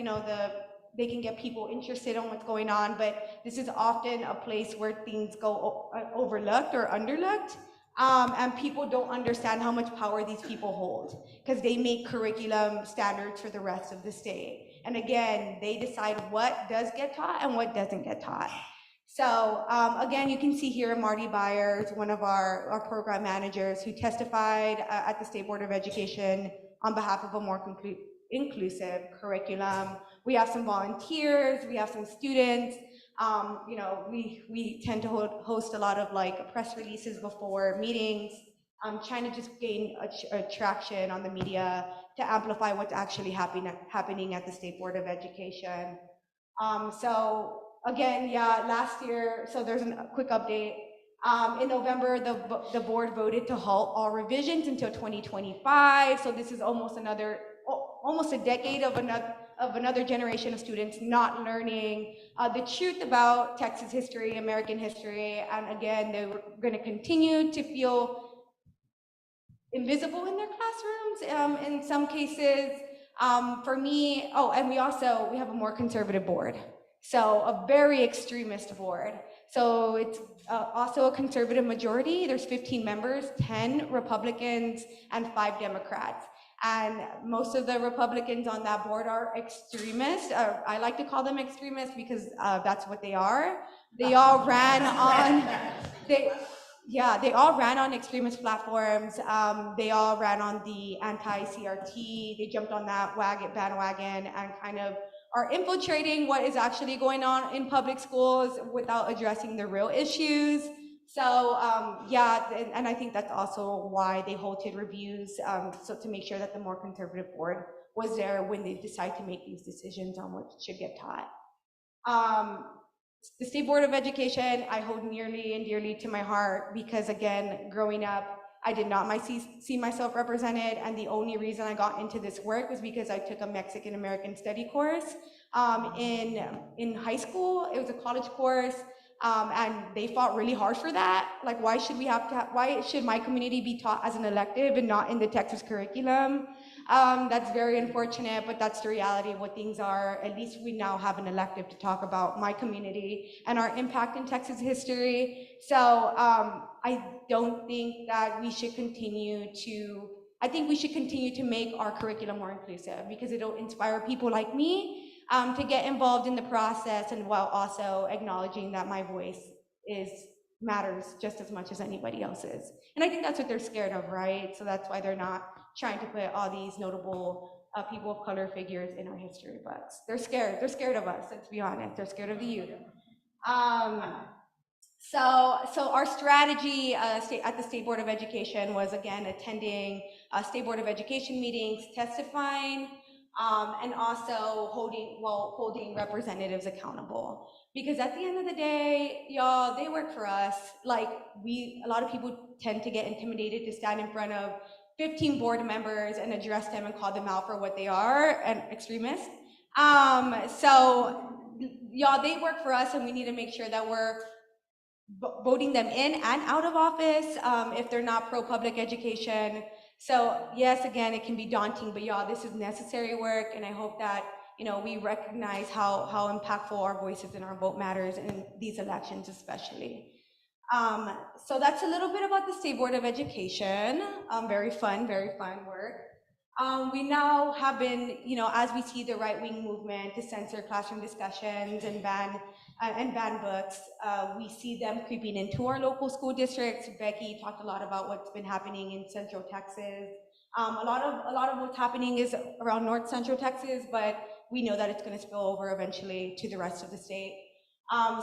they can get people interested in what's going on, but this is often a place where things go overlooked or underlooked, and people don't understand how much power these people hold because they make curriculum standards for the rest of the state. And again, they decide what does get taught and what doesn't get taught. So again, you can see here Marty Byers, one of our program managers who testified at the State Board of Education on behalf of a more inclusive curriculum. We have some volunteers, we have some students. You know, we tend to host a lot of like press releases before meetings, trying to just gain traction on the media to amplify what's actually happening at the State Board of Education. So again, yeah, last year, so there's a quick update. In November, the board voted to halt all revisions until 2025. So this is almost a decade of another generation of students not learning the truth about Texas history, American history. And again, they were going to continue to feel invisible in their classrooms in some cases. For me, and we have a more conservative board. So a very extremist board. So it's also a conservative majority. There's 15 members, 10 Republicans and 5 Democrats. And most of the Republicans on that board are extremists. I like to call them extremists because that's what they are. They all ran on, they all ran on extremist platforms. They all ran on the anti-CRT. They jumped on that bandwagon and kind of are infiltrating what is actually going on in public schools without addressing the real issues. So and I think that's also why they halted reviews, so to make sure that the more conservative board was there when they decide to make these decisions on what should get taught. The State Board of Education, I hold nearly and dearly to my heart because, again, growing up, I did not see myself represented, and the only reason I got into this work was because I took a Mexican American study course in high school. It was a college course, and they fought really hard for that. Like, why should my community be taught as an elective and not in the Texas curriculum? That's very unfortunate, but that's the reality of what things are. At least we now have an elective to talk about my community and our impact in Texas history. So I don't think that we should continue to make our curriculum more inclusive because it'll inspire people like me to get involved in the process, and while also acknowledging that my voice matters just as much as anybody else's. And I think that's what they're scared of, right? So that's why they're not trying to put all these notable people of color figures in our history books. They're scared. They're scared of us, let's be honest. They're scared of the youth. So our strategy at the State Board of Education was, again, attending State Board of Education meetings, testifying, and also holding representatives accountable. Because at the end of the day, y'all, they work for us. Like, a lot of people tend to get intimidated to stand in front of 15 board members and address them and call them out for what they are, and extremists. So y'all, they work for us, and we need to make sure that we're voting them in and out of office if they're not pro-public education. So yes, again, it can be daunting, but y'all, this is necessary work, and I hope that we recognize how impactful our voices and our vote matters in these elections especially. So that's a little bit about the State Board of Education. Very fun work. We now have been, as we see the right-wing movement to censor classroom discussions and ban books, we see them creeping into our local school districts. Becky talked a lot about what's been happening in Central Texas. A lot of what's happening is around North Central Texas, but we know that it's going to spill over eventually to the rest of the state.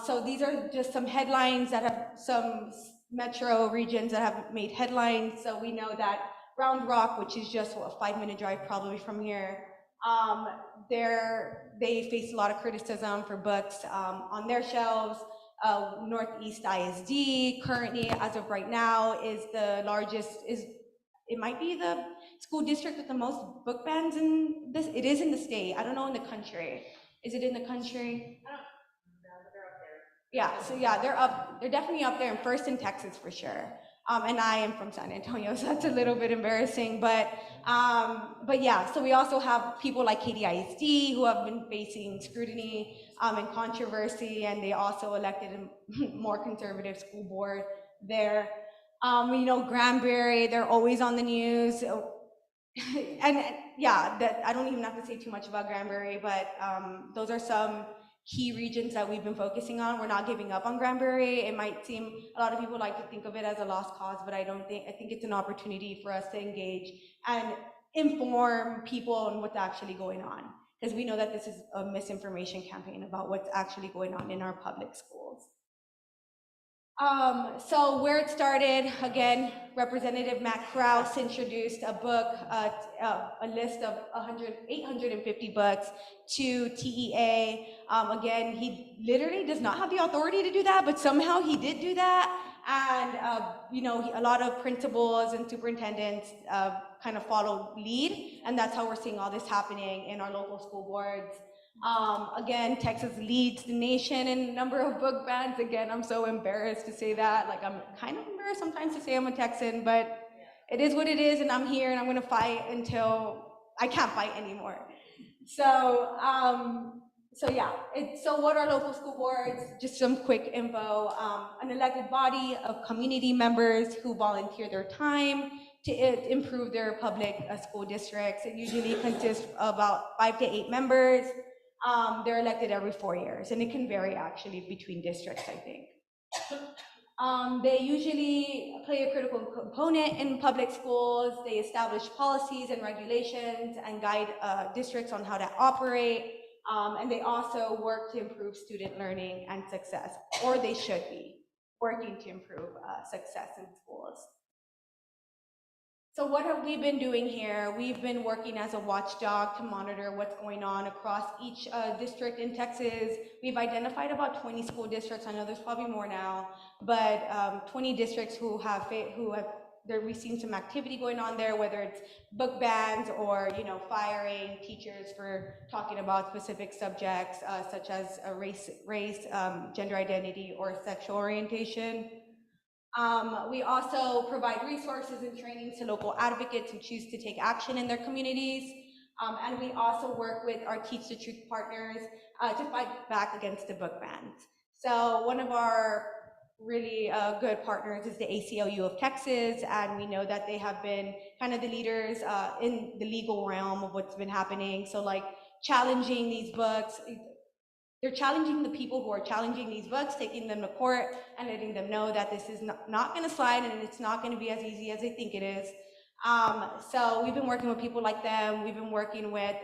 So these are just some headlines that have some metro regions that have made headlines. So we know that Round Rock, which is just a 5-minute drive probably from here, they face a lot of criticism for books on their shelves. Northeast ISD currently, as of right now, is the largest, it might be the school district with the most book bans in this. It is in the state. I don't know in the country. Is it in the country? I don't know. They're up there. Yeah, so yeah, they're definitely up there, and first in Texas for sure. And I am from San Antonio, so that's a little bit embarrassing, but yeah, so we also have people like Katy ISD who have been facing scrutiny and controversy, and they also elected a more conservative school board there. We know Granbury, they're always on the news. And yeah, that I don't even have to say too much about Granbury, but those are some key regions that we've been focusing on. We're not giving up on Granbury. It might seem, a lot of people like to think of it as a lost cause, but I think it's an opportunity for us to engage and inform people on what's actually going on. Because we know that this is a misinformation campaign about what's actually going on in our public schools. So where it started, again, Representative Matt Krause introduced a book, a list of 850 books to TEA. Again, he literally does not have the authority to do that, but somehow he did do that. And, you know, a lot of principals and superintendents kind of followed lead, and that's how we're seeing all this happening in our local school boards. Again, Texas leads the nation in number of book bans. Again, I'm so embarrassed to say that. Like, I'm kind of embarrassed sometimes to say I'm a Texan, but it is what it is, and I'm here, and I'm gonna fight until I can't fight anymore. So, yeah, so what are local school boards? Just some quick info. An elected body of community members who volunteer their time to improve their public school districts. It usually consists of about 5 to 8 members. They're elected every 4 years, and it can vary actually between districts, I think. They usually play a critical component in public schools. They establish policies and regulations and guide districts on how to operate. And they also work to improve student learning and success, or they should be working to improve success in schools. So what have we been doing here? We've been working as a watchdog to monitor what's going on across each district in Texas. We've identified about 20 school districts. I know there's probably more now, but 20 districts we've seen some activity going on there, whether it's book bans or, you know, firing teachers for talking about specific subjects such as race, gender identity, or sexual orientation. We also provide resources and trainings to local advocates who choose to take action in their communities. And we also work with our Teach the Truth partners to fight back against the book bans. So one of our really good partners is the ACLU of Texas, and we know that they have been kind of the leaders in the legal realm of what's been happening. So like challenging these books, they're challenging the people who are challenging these books, taking them to court and letting them know that this is not going to slide and it's not going to be as easy as they think it is. So we've been working with people like them. We've been working with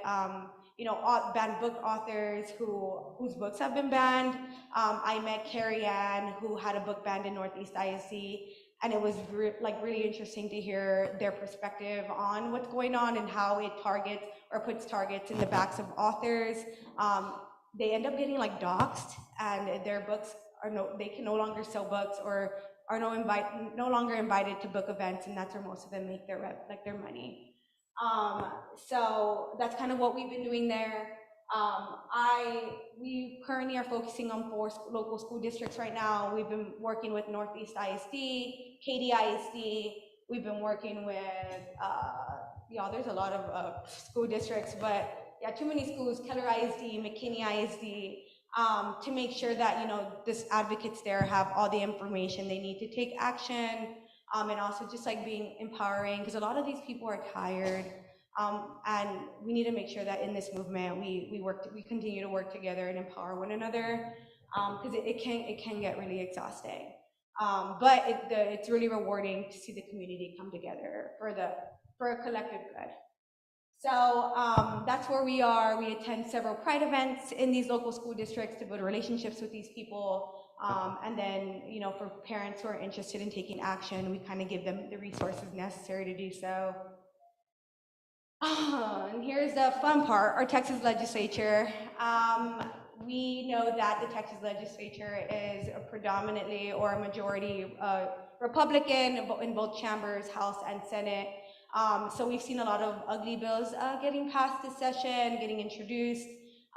you know, banned book authors whose books have been banned. I met Carrie Ann, who had a book banned in Northeast ISD, and it was really interesting to hear their perspective on what's going on and how it targets or puts targets in the backs of authors. They end up getting like doxxed, and their books they can no longer sell books or are no longer invited to book events, and that's where most of them make their money. So that's kind of what we've been doing there. We currently are focusing on 4 local school districts right now. We've been working with Northeast ISD, Katy ISD. We've been working with, there's a lot of school districts, but yeah, too many schools, Keller ISD, McKinney ISD, to make sure that, you know, this advocates there have all the information they need to take action, and also just like being empowering, because a lot of these people are tired, and we need to make sure that in this movement we continue to work together and empower one another, because it can get really exhausting, but it's really rewarding to see the community come together for a collective good. So that's where we are. We attend several Pride events in these local school districts to build relationships with these people. And then, you know, for parents who are interested in taking action, we kind of give them the resources necessary to do so. And here's the fun part, our Texas legislature. We know that the Texas legislature is a predominantly or a majority Republican in both chambers, House and Senate. So we've seen a lot of ugly bills getting passed this session, getting introduced.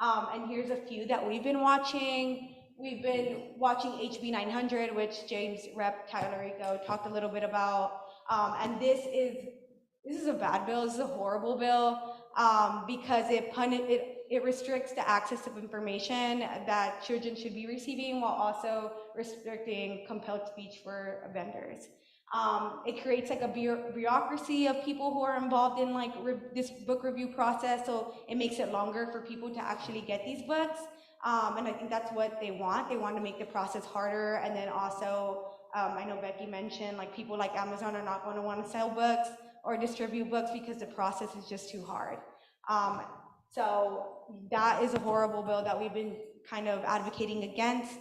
And here's a few that we've been watching. We've been watching HB 900, which James Rep. Tallarico talked a little bit about. And this is a bad bill. This is a horrible bill because it restricts the access of information that children should be receiving while also restricting compelled speech for vendors. It creates like a bureaucracy of people who are involved in like this book review process, so it makes it longer for people to actually get these books. And I think that's what they want. They want to make the process harder, and then also, I know Becky mentioned, like people like Amazon are not going to want to sell books or distribute books because the process is just too hard. So that is a horrible bill that we've been kind of advocating against.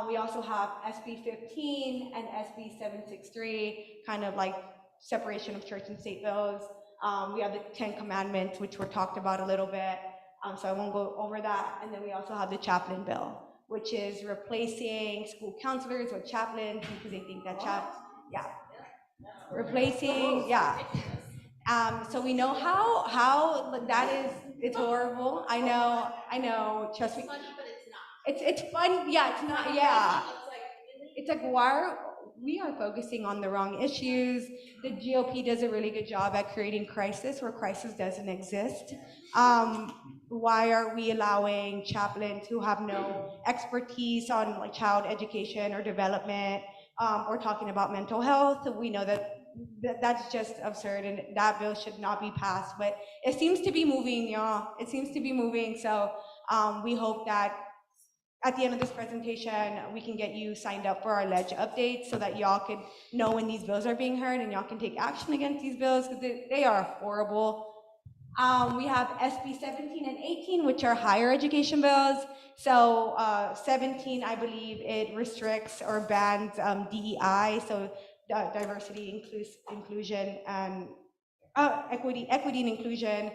We also have SB 15 and SB 763, kind of like separation of church and state bills. We have the 10 Commandments, which were talked about a little bit, so I won't go over that. And then we also have the chaplain bill, which is replacing school counselors with chaplains because they think that replacing, so we know how that is, it's horrible. I know, trust me. It's funny, but it's not. It's fun, it's not, It's like, we are focusing on the wrong issues. The GOP does a really good job at creating crisis where crisis doesn't exist. Why are we allowing chaplains who have no expertise on like child education or development, or talking about mental health? We know that's just absurd, and that bill should not be passed, but it seems to be moving, y'all. It seems to be moving, so we hope that at the end of this presentation, we can get you signed up for our ledge updates so that y'all could know when these bills are being heard and y'all can take action against these bills because they are horrible. We have SB 17 and 18, which are higher education bills. So 17, I believe it restricts or bans DEI, so diversity, inclusion, and equity and inclusion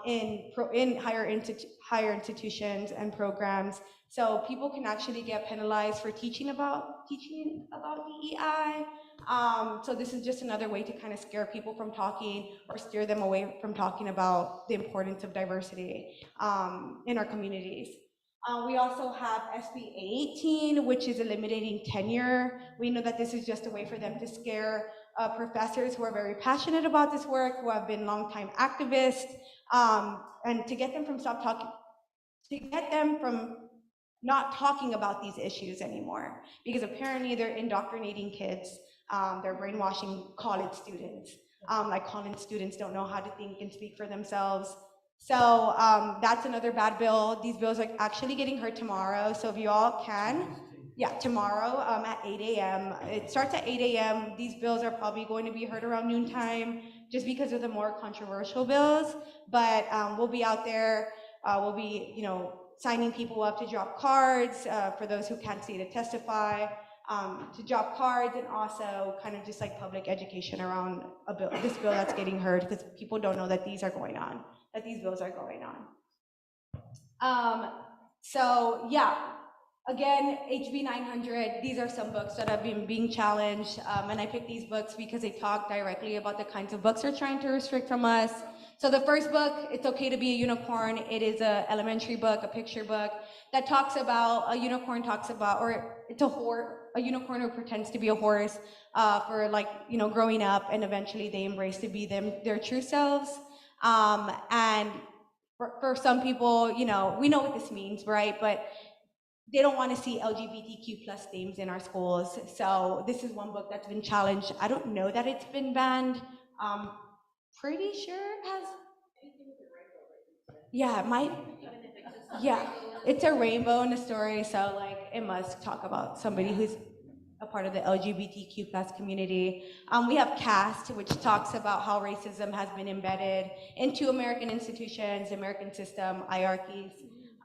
in higher institutions and programs. So people can actually get penalized for teaching about DEI. So this is just another way to kind of scare people from talking or steer them away from talking about the importance of diversity in our communities. We also have SB 18, which is eliminating tenure. We know that this is just a way for them to scare professors who are very passionate about this work, who have been longtime activists, and to get them from not talking about these issues anymore, because apparently they're indoctrinating kids, they're brainwashing college students, like college students don't know how to think and speak for themselves. So that's another bad bill. These bills are actually getting heard tomorrow, so if you all can, tomorrow at 8 a.m. It starts at 8 a.m. These bills are probably going to be heard around noontime just because of the more controversial bills, but we'll be out there, we'll be, signing people up to drop cards for those who can't stay to testify, to drop cards, and also kind of just like public education around this bill that's getting heard, because people don't know that these bills are going on. Again, HB 900, these are some books that have been being challenged, and I picked these books because they talk directly about the kinds of books they're trying to restrict from us. So the first book, It's Okay to Be a Unicorn, it is an elementary book, a picture book, that talks about, a unicorn who pretends to be a horse for growing up, and eventually they embrace to be their true selves. And for some people, we know what this means, right? But they don't want to see LGBTQ plus themes in our schools. So this is one book that's been challenged. I don't know that it's been banned. Pretty sure it has. Yeah, it might. Yeah, it's a rainbow in the story, so it must talk about somebody who's a part of the LGBTQ plus community. We have Caste, which talks about how racism has been embedded into American institutions, American system, hierarchies,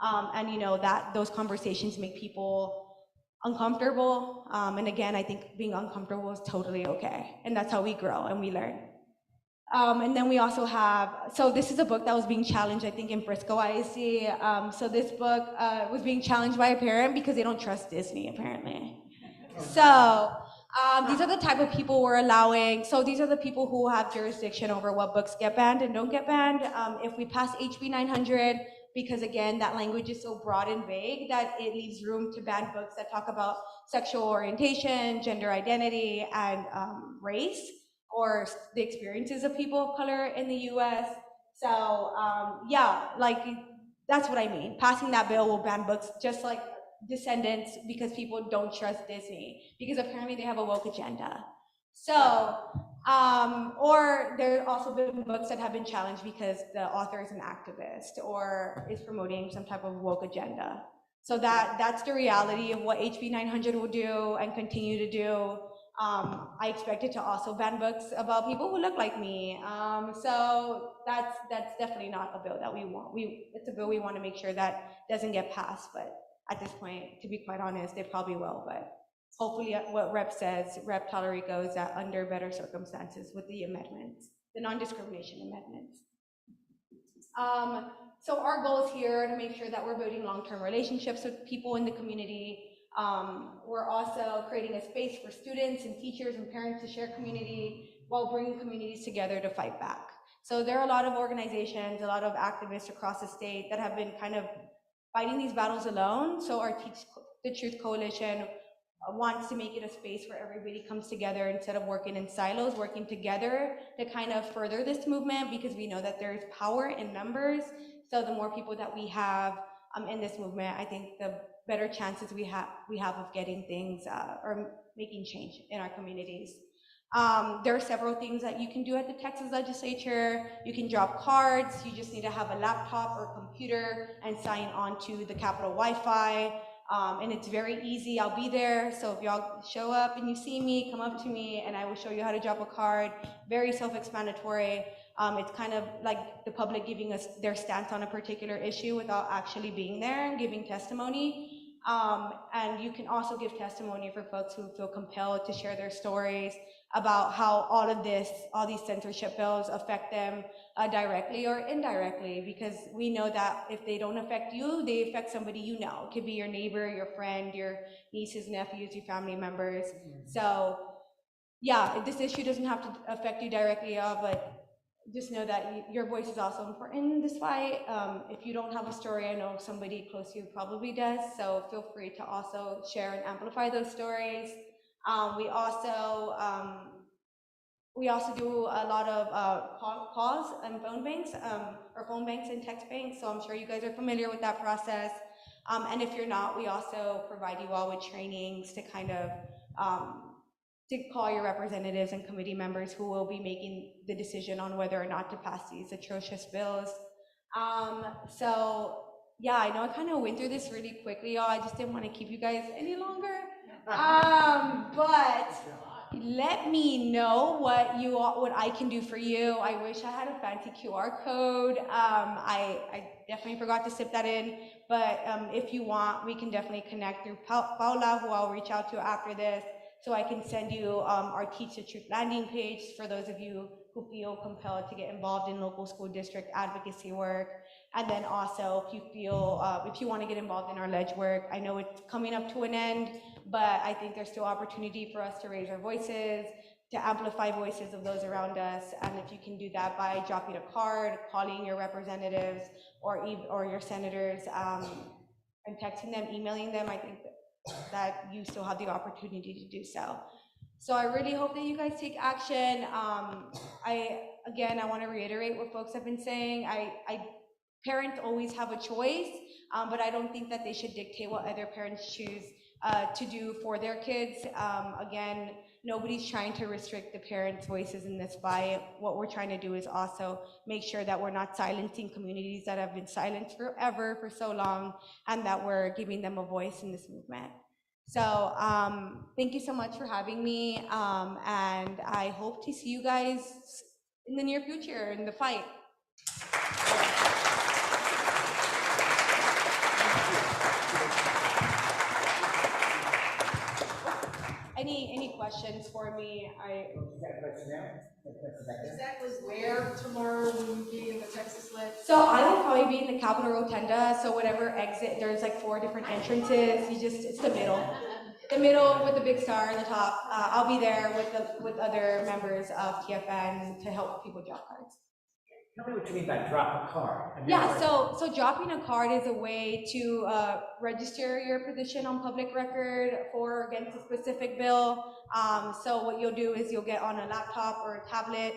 and that those conversations make people uncomfortable. And again, I think being uncomfortable is totally okay, and that's how we grow and we learn. And then we also have, so this is a book that was being challenged, I think, in Frisco ISD. So this book was being challenged by a parent because they don't trust Disney, apparently. So these are the type of people we're allowing. So these are the people who have jurisdiction over what books get banned and don't get banned. If we pass HB 900, because again, that language is so broad and vague that it leaves room to ban books that talk about sexual orientation, gender identity, and race, or the experiences of people of color in the US. So that's what I mean. Passing that bill will ban books just like Descendants, because people don't trust Disney, because apparently they have a woke agenda. So, or there have also been books that have been challenged because the author is an activist or is promoting some type of woke agenda. So that's the reality of what HB 900 will do and continue to do. I expect it to also ban books about people who look like me. So that's definitely not a bill that we want. It's a bill we want to make sure that doesn't get passed, but at this point, to be quite honest, they probably will, but hopefully what Rep says, Rep Talarico, is that under better circumstances with the amendments, the non-discrimination amendments. So our goal is here to make sure that we're building long-term relationships with people in the community. We're also creating a space for students and teachers and parents to share community while bringing communities together to fight back. So there are a lot of organizations, a lot of activists across the state that have been kind of fighting these battles alone. So our Teach the Truth Coalition wants to make it a space where everybody comes together instead of working in silos, working together to kind of further this movement, because we know that there's power in numbers. So the more people that we have in this movement, I think the better chances we have of getting things or making change in our communities. There are several things that you can do at the Texas legislature. You can drop cards. You just need to have a laptop or computer and sign on to the Capitol Wi-Fi. And it's very easy. I'll be there. So if y'all show up and you see me, come up to me and I will show you how to drop a card. Very self-explanatory. It's kind of like the public giving us their stance on a particular issue without actually being there and giving testimony. And you can also give testimony for folks who feel compelled to share their stories about how all these censorship bills affect them directly or indirectly, because we know that if they don't affect you, they affect somebody you know. It could be your neighbor, your friend, your nieces, nephews, your family members. So yeah, this issue doesn't have to affect you directly, but just know that your voice is also important in this fight. If you don't have a story, I know somebody close to you probably does, so feel free to also share and amplify those stories. We also do a lot of calls and phone banks, or phone banks and text banks, so I'm sure you guys are familiar with that process. And if you're not, we also provide you all with trainings to kind of to call your representatives and committee members who will be making the decision on whether or not to pass these atrocious bills. So yeah, I know I kind of went through this really quickly, y'all. I just didn't want to keep you guys any longer. But let me know what I can do for you. I wish I had a fancy QR code. I definitely forgot to slip that in, but if you want, we can definitely connect through Paula, who I'll reach out to after this, so I can send you our Teach the Truth landing page for those of you who feel compelled to get involved in local school district advocacy work. And then also, if you want to get involved in our ledge work, I know it's coming up to an end, but I think there's still opportunity for us to raise our voices, to amplify voices of those around us. And if you can do that by dropping a card, calling your representatives or your senators, and texting them, emailing them, I think that you still have the opportunity to do so. So I really hope that you guys take action. I want to reiterate what folks have been saying. Parents always have a choice, but I don't think that they should dictate what other parents choose to do for their kids. Again, nobody's trying to restrict the parents' voices in this fight. What we're trying to do is also make sure that we're not silencing communities that have been silenced forever, for so long, and that we're giving them a voice in this movement. So thank you so much for having me, and I hope to see you guys in the near future in the fight. Any questions for me? Exactly where tomorrow will you be in the Texas Ledge? So I will probably be in the Capitol Rotunda, so whatever exit, there's like 4 different entrances, it's the middle with the big star on the top. I'll be there with other members of TFN to help people drop cards. Tell me what you mean by drop a card. Yeah, so dropping a card is a way to register your position on public record for or against a specific bill. So what you'll do is you'll get on a laptop or a tablet.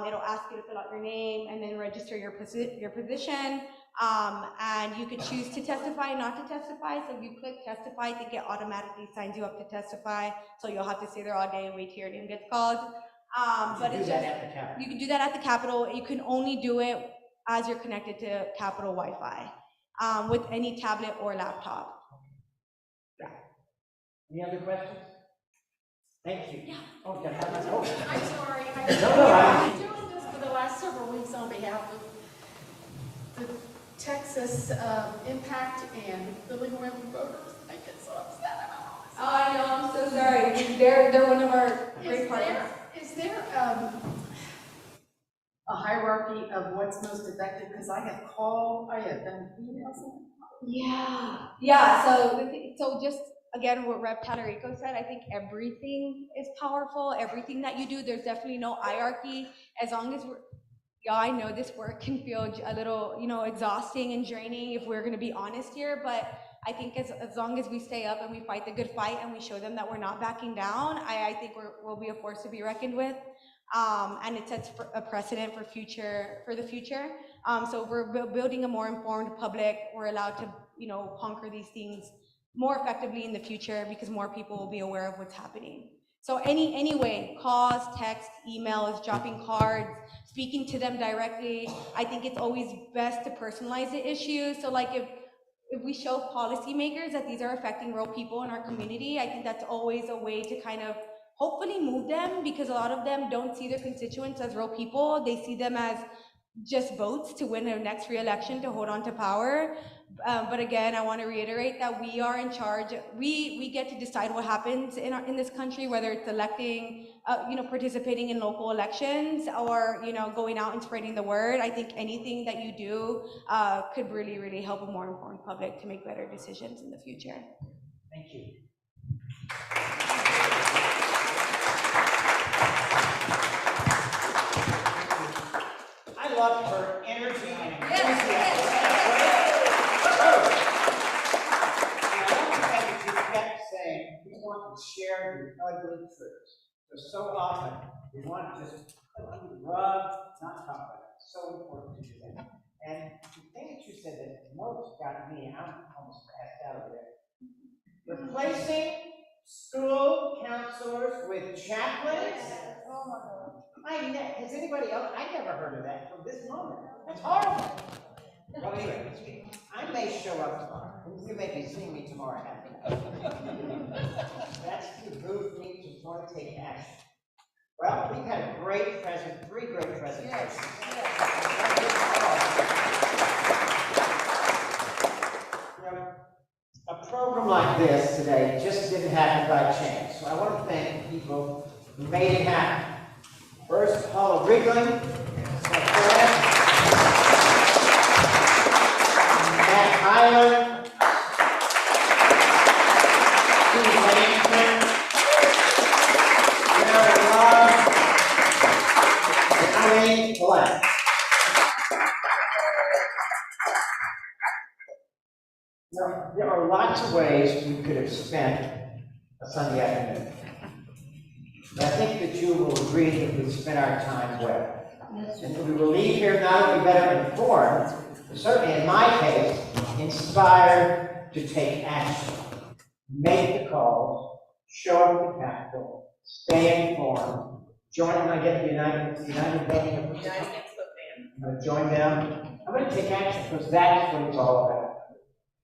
It'll ask you to fill out your name and then register your position. And you could choose to testify, not to testify. So if you click testify, I think it automatically signs you up to testify. So you'll have to stay there all day and wait till your name gets called. But Do it's that just, at the Capitol. you can do that at the Capitol. You can only do it as you're connected to Capitol Wi-Fi with any tablet or laptop. Any other questions? Thank you. Oh, you have my- oh. I'm sorry, No, I've been doing this for the last several weeks on behalf of the Texas Impact and Building Women Voters. I get so upset about all this. Oh, I know, I'm so sorry. They're one of our great partners. Is there a hierarchy of what's most effective? Because I have called, I have done emails. Yeah, so just, again, what Rep. Talarico said, I think everything is powerful, everything that you do, there's definitely no hierarchy, as long as I know this work can feel a little, exhausting and draining if we're gonna be honest here, but I think as long as we stay up and we fight the good fight and we show them that we're not backing down, I think we'll be a force to be reckoned with. And it sets a precedent for the future. So we're building a more informed public. We're allowed to, conquer these things more effectively in the future because more people will be aware of what's happening. So any way, calls, text, emails, dropping cards, speaking to them directly. I think it's always best to personalize the issue. So like if we show policymakers that these are affecting real people in our community, I think that's always a way to kind of hopefully move them, because a lot of them don't see their constituents as real people. They see them as just votes to win their next re-election to hold on to power. But again, I want to reiterate that we are in charge. We get to decide what happens in this country, whether it's electing, participating in local elections, or going out and spreading the word. I think anything that you do could really, really help a more informed public to make better decisions in the future. Thank you. I love her energy and enthusiasm. You kept saying we want to share the ugly truths. So often we want to just rub, not talk about it. It's so important to do that. And the thing that you said that most got me, I'm almost passed out over there. Replacing school counselors with chaplains? Oh my God. Has anybody else? I never heard of that till this moment. That's horrible. Well, anyway, I may show up tomorrow. You may be seeing me tomorrow afternoon. That's the booth means who's going to take action. Well, we've had a great three great presentations. A program like this today just didn't happen by chance. So I want to thank the people who made it happen. First, Paula Wrigley, Matt Hyland, Steve Langston, Mary Love, and Eileen Black. There are lots of ways we could have spent a Sunday afternoon. But I think that you will agree that we spent our time well. And we will leave here not only better informed, but certainly in my case, inspired to take action. Make the calls, show up at the Capitol, stay informed, join when I get the United Voting. I'm going to join them. I'm going to take action because that's what it's all about.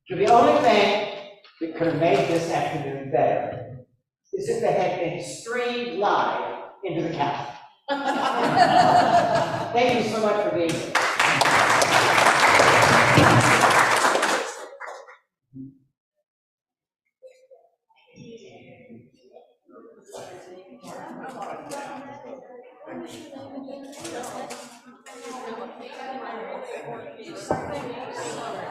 So the only thing that could have made this afternoon better is if they had been streamed live into the Capitol. Thank you so much for being here. Thank you.